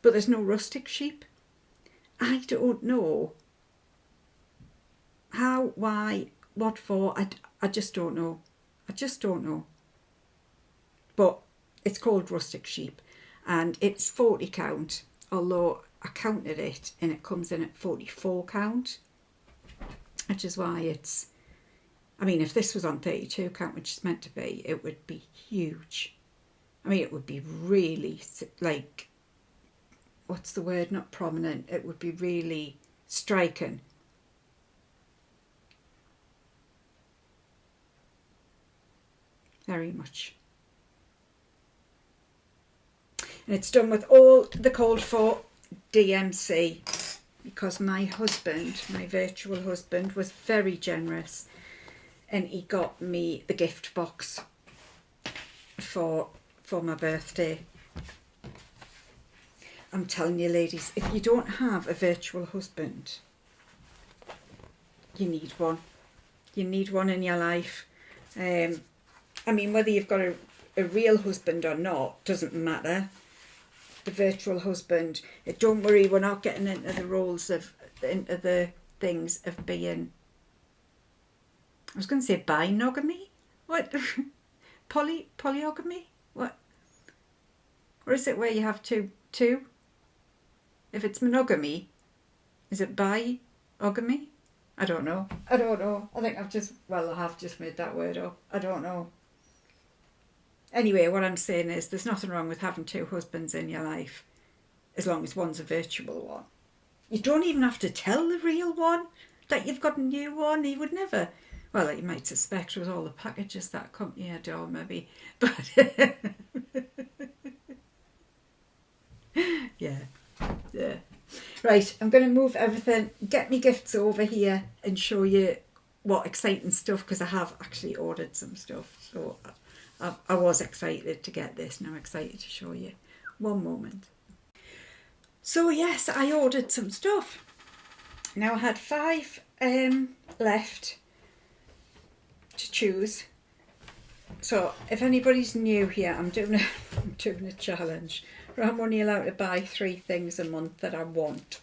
but there's no rustic sheep. I don't know how, why, what for. I just don't know. I just don't know. But it's called Rustic Sheep and it's 40 count, although I counted it and it comes in at 44 count, which is why it's, I mean, if this was on 32 count, which is meant to be, it would be huge. I mean, it would be really, like, what's the word, not prominent, it would be really striking. Very much. And it's done with all the called for DMC, because my husband, my virtual husband, was very generous and he got me the gift box for my birthday. I'm telling you, ladies, if you don't have a virtual husband, you need one. You need one in your life. I mean, whether you've got a real husband or not doesn't matter. The virtual husband, don't worry, we're not getting into the roles of, into the things of being, I was going to say binogamy. What? Polyogamy? What? Or is it where you have two? If it's monogamy, is it bi-ogamy? I don't know. I think I have just made that word up. I don't know. Anyway, what I'm saying is there's nothing wrong with having two husbands in your life, as long as one's a virtual one. You don't even have to tell the real one that you've got a new one. He would never. Well, you might suspect with all the packages that company adore, maybe. But yeah. Right, I'm going to move everything, get me gifts over here and show you what exciting stuff, because I have actually ordered some stuff. So I was excited to get this and I'm excited to show you. One moment. So yes, I ordered some stuff. Now I had 5 left to choose. So if anybody's new here, I'm doing a challenge where I'm only allowed to buy 3 things a month that I want.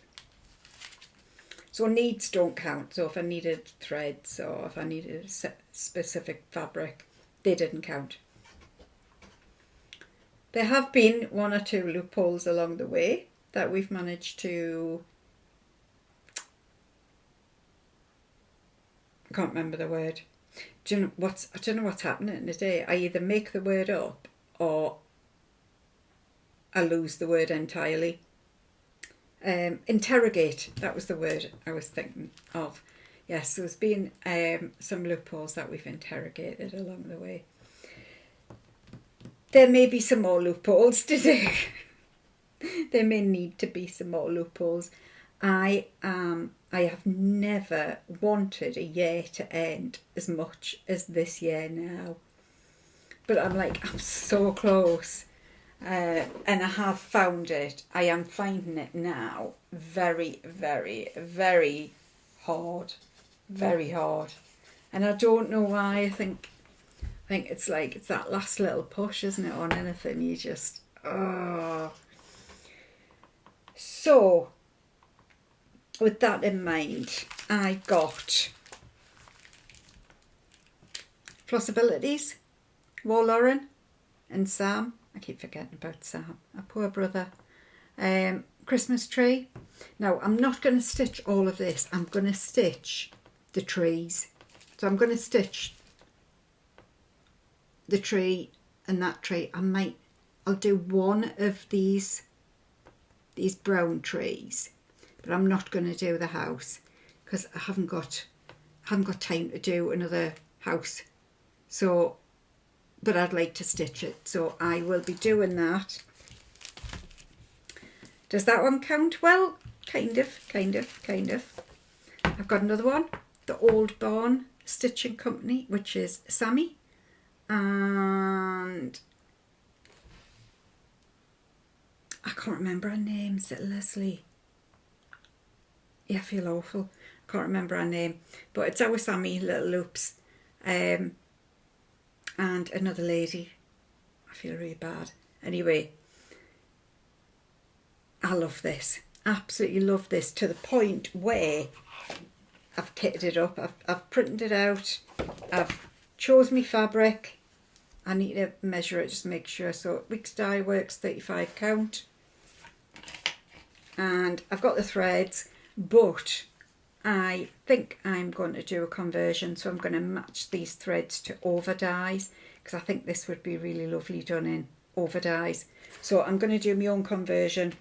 So needs don't count. So if I needed threads or if I needed a specific fabric, they didn't count. There have been 1 or 2 loopholes along the way that we've managed to... I can't remember the word. I don't know what's happening today. I either make the word up or I lose the word entirely. Interrogate, that was the word I was thinking of. Yes, there's been some loopholes that we've interrogated along the way. There may be some more loopholes today. There may need to be some more loopholes. I have never wanted a year to end as much as this year now. But I'm so close. And I have found it. I am finding it now very, very, very hard. Very hard. And I don't know why. I think it's that last little push, isn't it, on anything? You just... oh. So, with that in mind, I got Flossabilities, Lauren and Sam. I keep forgetting about Sam, a poor brother. Christmas tree. Now, I'm not going to stitch all of this. I'm going to stitch the trees. So I'm going to stitch the tree and that tree. I'll do one of these brown trees, but I'm not going to do the house because I haven't got time to do another house. So, but I'd like to stitch it, so I will be doing that. Does that one count? Well, kind of. I've got another one, the Old Barn Stitching Company, which is Sammy, and I can't remember her name. Is it Leslie? Yeah, I feel awful. I can't remember her name, but it's our Sammy Little Loops, and another lady. I feel really bad. Anyway, I love this. Absolutely love this, to the point where I've kitted it up. I've printed it out. I've chose my fabric. I need to measure it just to make sure. So Weeks Dye Works 35 count. And I've got the threads, but I think I'm going to do a conversion. So I'm going to match these threads to over dyes, because I think this would be really lovely done in over dyes. So I'm going to do my own conversion.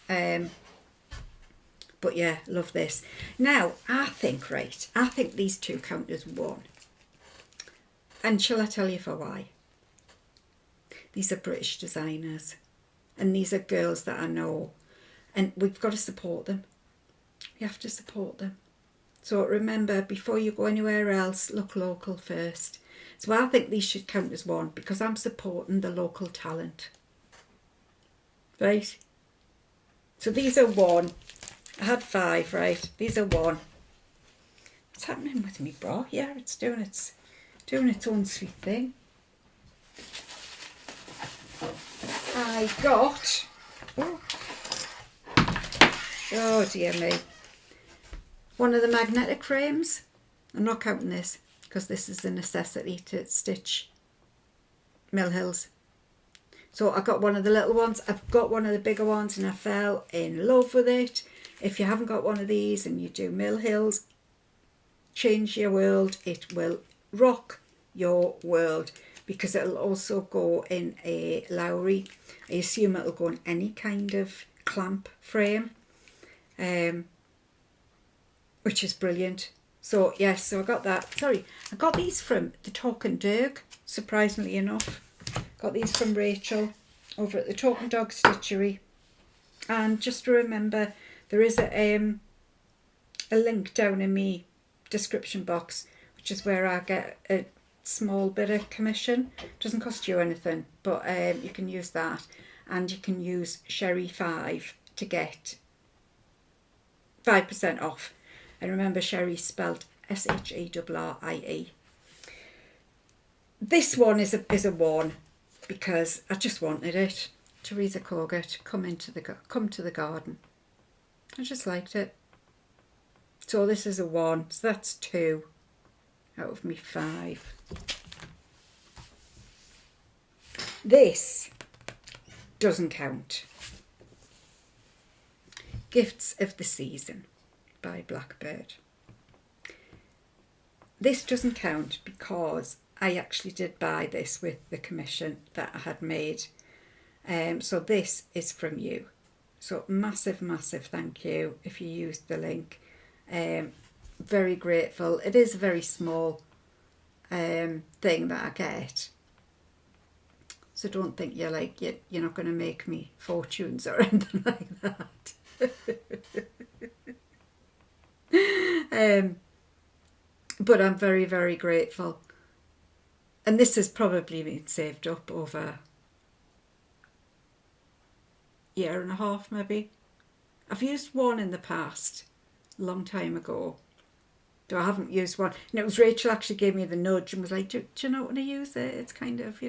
But yeah, love this. Now, I think these two count as one. And shall I tell you for why? These are British designers. And these are girls that I know. And we've got to support them. We have to support them. So remember, before you go anywhere else, look local first. So I think these should count as one, because I'm supporting the local talent. Right? So these are one. I had 5, right? These are one. What's happening with me bra? Yeah, it's doing its own sweet thing. I got, oh dear me, one of the magnetic frames. I'm not counting this because this is a necessity to stitch Mill Hills. So I got one of the little ones. I've got one of the bigger ones and I fell in love with it. If you haven't got one of these and you do Mill Hills, change your world. It will rock your world, because it'll also go in a Lowry. I assume it'll go in any kind of clamp frame, which is brilliant. So yes, so I got that. Sorry, I got these from the Talk and Dirk, surprisingly enough. Got these from Rachel over at the Talk and Dog Stitchery. And just to remember, there is a link down in my description box, which is where I get a small bit of commission. It doesn't cost you anything, but you can use that, and you can use Sherrie 5 to get 5% off. And remember, Sherrie spelled Sherrie. This one is a one because I just wanted it. Teresa Coggett, come to the garden. I just liked it. So this is a one. So that's 2 out of me 5. This doesn't count. Gifts of the Season by Blackbird. This doesn't count because I actually did buy this with the commission that I had made. So this is from you. So massive, massive thank you if you used the link. Very grateful. It is a very small thing that I get. So don't think you're not going to make me fortunes or anything like that. But I'm very, very grateful. And this has probably been saved up over a year and a half maybe. I've used one in the past, a long time ago. Though I haven't used one. And it was Rachel actually gave me the nudge and was like, do you not want to use it? It's kind of,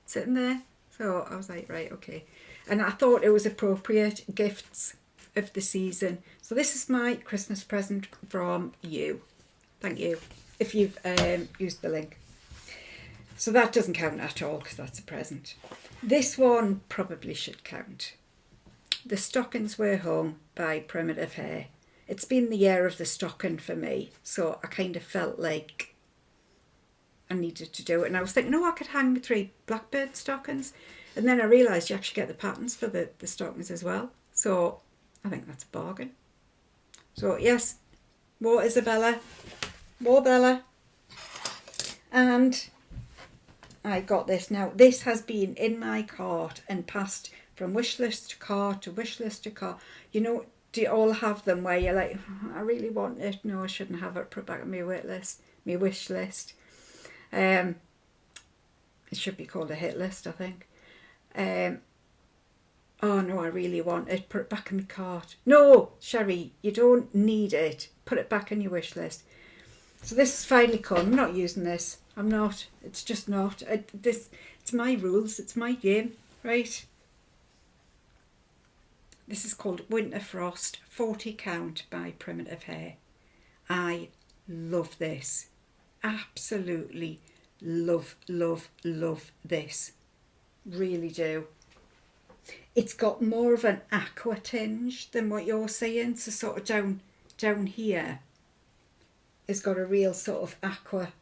sitting there. So I was like, right, okay. And I thought it was appropriate, gifts of the season. So this is my Christmas present from you. Thank you if you've used the link. So that doesn't count at all because that's a present. This one probably should count. The Stockings Were Hung by Primitive Hair. It's been the year of the stocking for me, so I kind of felt like I needed to do it. And I was thinking, I could hang 3 Blackbird stockings. And then I realised you actually get the patterns for the stockings as well. So I think that's a bargain. So yes, more Isabella, more Bella. And I got this. Now this has been in my cart and passed from wish list to cart to wish list to cart. Do you all have them where you're like, I really want it. No, I shouldn't have it. Put it back on my wish list. It should be called a hit list, I think. Oh no, I really want it. Put it back in my cart. No, Sherrie, you don't need it. Put it back in your wish list. So this has finally come. I'm not using this. I'm not. It's just not. It's my rules. It's my game, right? This is called Winter Frost 40 Count by Primitive Hair. I love this. Absolutely love, love, love this. Really do. It's got more of an aqua tinge than what you're seeing. So sort of down here, it's got a real sort of aqua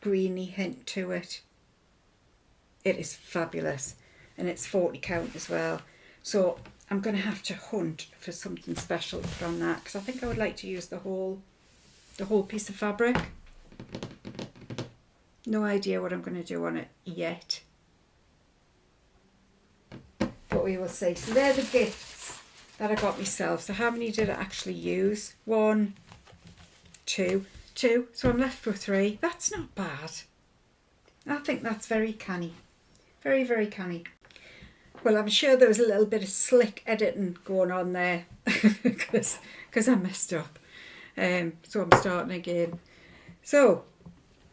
greeny hint to it. It is fabulous. And it's 40 count as well. So I'm going to have to hunt for something special from that because I think I would like to use the whole piece of fabric. No idea what I'm going to do on it yet. But we will see. So they're the gifts that I got myself. So how many did I actually use? 1, 2. So I'm left with 3. That's not bad. I think that's very canny. Very, very canny. Well, I'm sure there was a little bit of slick editing going on there because I messed up. So I'm starting again. So,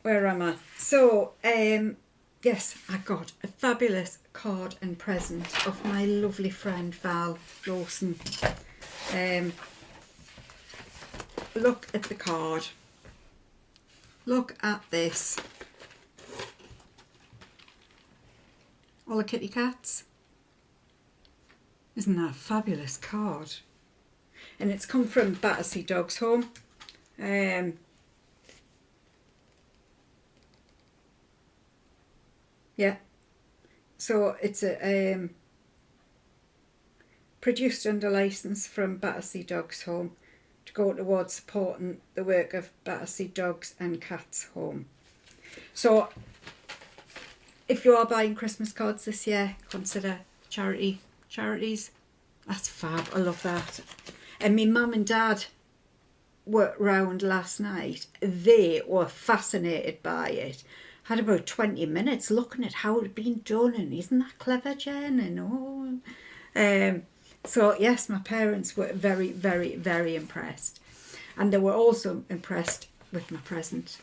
where am I? So, yes, I got a fabulous card and present of my lovely friend Val Lawson. Look at the card. Look at this. All the kitty cats. Isn't that a fabulous card? And it's come from Battersea Dogs Home. Yeah. So it's a produced under licence from Battersea Dogs Home to go towards supporting the work of Battersea Dogs and Cats Home. So if you are buying Christmas cards this year, consider charities. That's fab. I love that. And my mum and dad were round last night. They were fascinated by it. Had about 20 minutes looking at how it had been done, and isn't that clever, Jen? And so yes, my parents were very, very, very impressed. And they were also impressed with my present.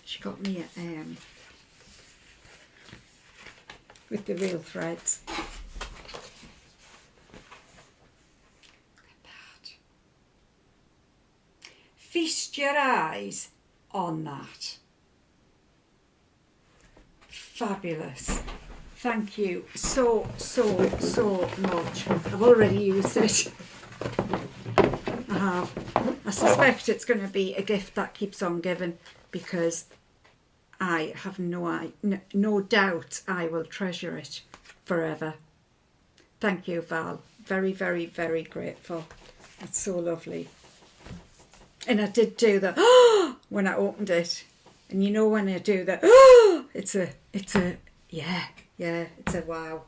She got me with the real threads. Look at that. Feast your eyes on that. Fabulous. Thank you so much. I've already used it. I have. I suspect it's going to be a gift that keeps on giving, because I have no doubt I will treasure it forever. Thank you, Val. Very, very, very grateful. It's so lovely. And I did do the when I opened it. And you know when I do that, it's a wow.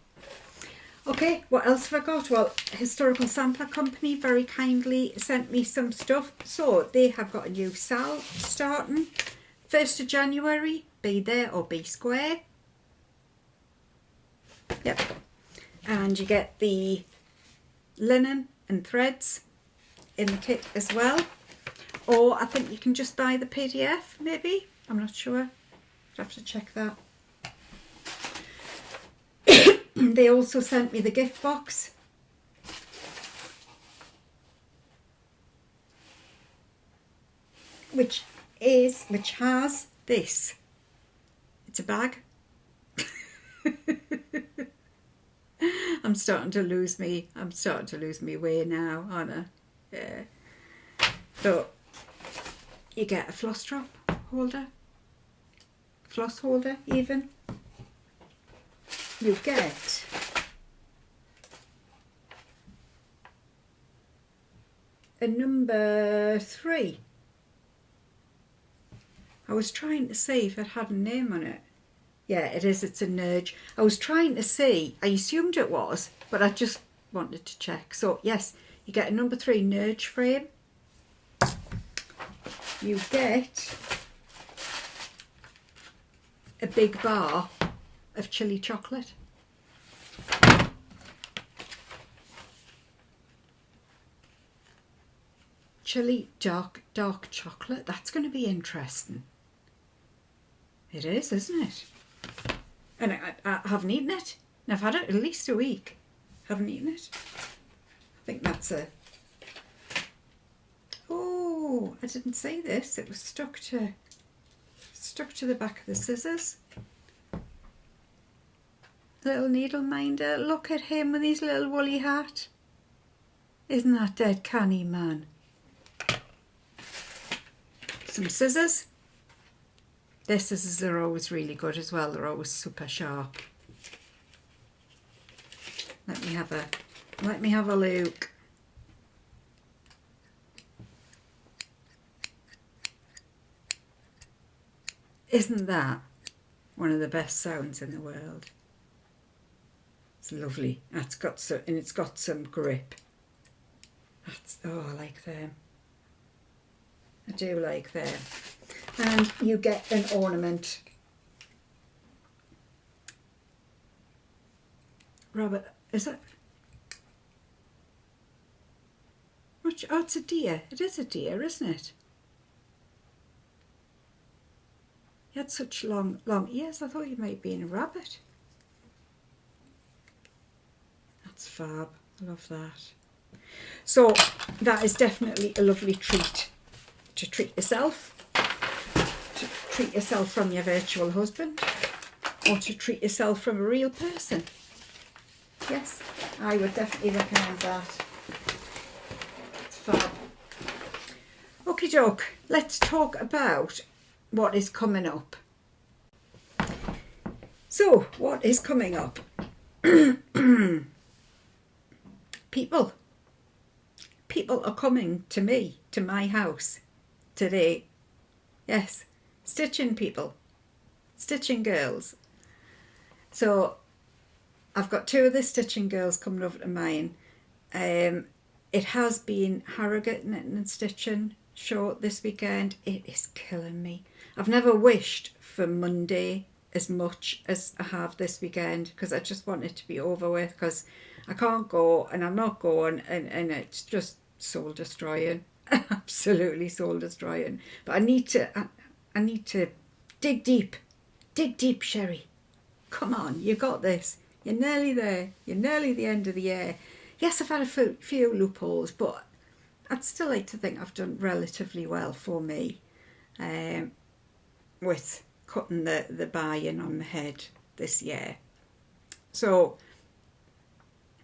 Okay, what else have I got? Well, Historical Sampler Company very kindly sent me some stuff. So they have got a new sale starting 1st of January. Be there or be square. Yep. And you get the linen and threads in the kit as well. Or I think you can just buy the PDF, maybe. I'm not sure. I'd have to check that. They also sent me the gift box. Which has this. It's a bag. I'm starting to lose me way now, aren't I? Yeah. So you get a floss drop holder, floss holder even. You get a number 3. I was trying to see if it had a name on it. Yeah, it is. It's a Nudge. I was trying to see. I assumed it was, but I just wanted to check. So yes, you get a number 3 Nudge frame. You get a big bar of chili chocolate. Chili dark chocolate. That's going to be interesting. It is, isn't it? And I haven't eaten it. And I've had it at least a week. Haven't eaten it. I think that's a... Oh, I didn't see this. It was stuck to the back of the scissors. Little needle minder. Look at him with his little woolly hat. Isn't that dead canny, man? Some scissors. Their scissors are always really good as well. They're always super sharp. Let me have a look. Isn't that one of the best sounds in the world? It's lovely. It's got some grip. Oh, I like them. I do like them. And you get an ornament. Robert, is it? Which? Oh, it's a deer. It is a deer, isn't it? You had such long ears. I thought you might be in a rabbit. That's fab. I love that. So that is definitely a lovely treat to treat yourself. To treat yourself from your virtual husband, or to treat yourself from a real person. Yes, I would definitely recommend that. It's fab. Okie doke, let's talk about what is coming up. So, what is coming up? People are coming to me, to my house today. Yes, stitching people, stitching girls. So I've got 2 of the stitching girls coming over to mine. It has been Harrogate Knitting and Stitching show this weekend. It is killing me. I've never wished for Monday as much as I have this weekend, because I just want it to be over with, because I can't go and I'm not going, and it's just soul destroying. absolutely soul destroying. But I need to dig deep, Sherrie. Come on, you got this. You're nearly there. You're nearly the end of the year. Yes, I've had a few loopholes, but I'd still like to think I've done relatively well for me, with cutting the buy-in on the head this year. So,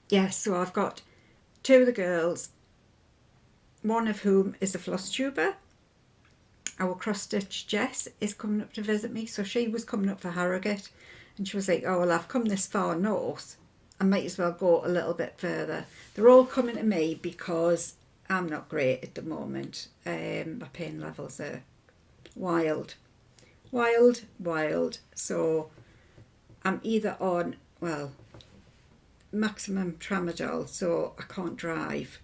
yes, so I've got two of the girls, one of whom is a floss tuber. Our cross-stitch Jess is coming up to visit me. So she was coming up for Harrogate, and she was like, oh, well, I've come this far north, I might as well go a little bit further. They're all coming to me because I'm not great at the moment. My pain levels are wild. So I'm either on, well, maximum tramadol, so I can't drive,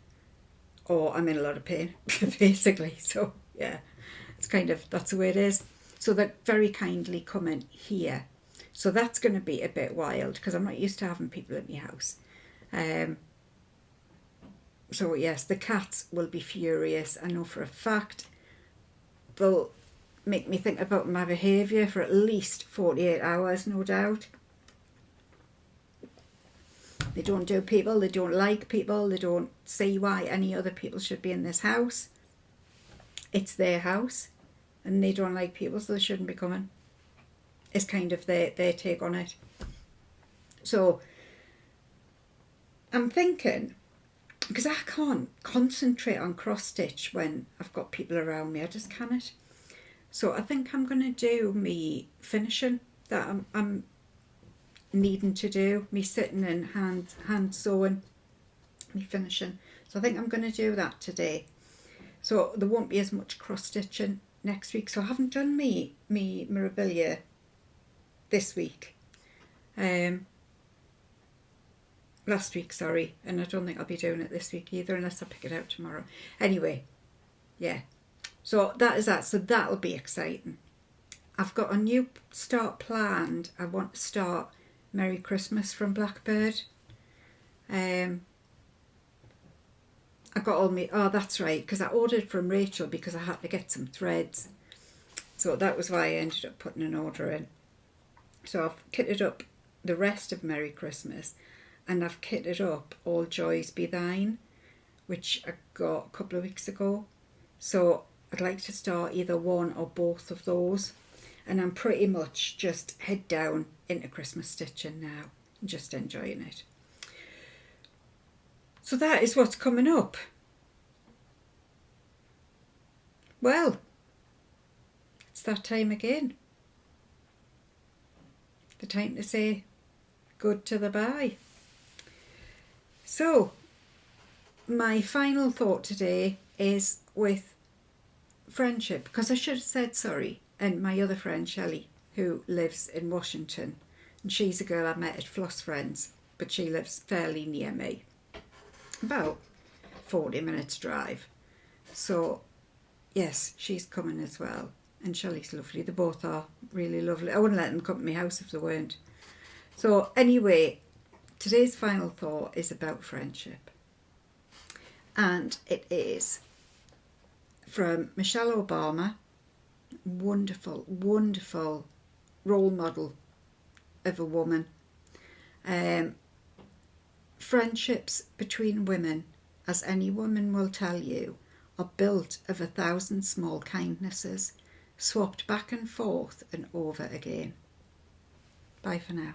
or I'm in a lot of pain, basically. So yeah, it's kind of, that's the way it is. So they're very kindly coming here. So that's going to be a bit wild because I'm not used to having people in my house. So yes, the cats will be furious. I know for a fact they'll make me think about my behaviour for at least 48 hours, no doubt. They don't do people, they don't like people, they don't see why any other people should be in this house. It's their house, and they don't like people, so they shouldn't be coming. It's kind of their take on it. So I'm thinking, because I can't concentrate on cross stitch when I've got people around me, I just cannot. So I think I'm going to do me finishing that I'm needing to do, me sitting and hand sewing, me finishing. So I think I'm going to do that today. So there won't be as much cross stitching next week. So I haven't done me Mirabilia this week. Last week, sorry, and I don't think I'll be doing it this week either unless I pick it out tomorrow. Anyway, yeah. So that is that. So that'll be exciting. I've got a new start planned. I want to start Merry Christmas from Blackbird. I got all my, oh that's right, because I ordered from Rachel because I had to get some threads. So that was why I ended up putting an order in. So I've kitted up the rest of Merry Christmas, and I've kitted up All Joys Be Thine, which I got a couple of weeks ago. So I'd like to start either one or both of those, and I'm pretty much just head down into Christmas stitching now, just enjoying it. So that is what's coming up. Well, it's that time again. The time to say good to the bye. So my final thought today is with friendship, because I should have said sorry, and my other friend Shelley, who lives in Washington, and she's a girl I met at Floss Friends, but she lives fairly near me, about 40 minutes drive. So yes, she's coming as well, and Shelley's lovely. They both are really lovely. I wouldn't let them come to my house if they weren't. So anyway, today's final thought is about friendship, and it is from Michelle Obama, wonderful, wonderful role model of a woman. Friendships between women, as any woman will tell you, are built of 1,000 small kindnesses, swapped back and forth and over again. Bye for now.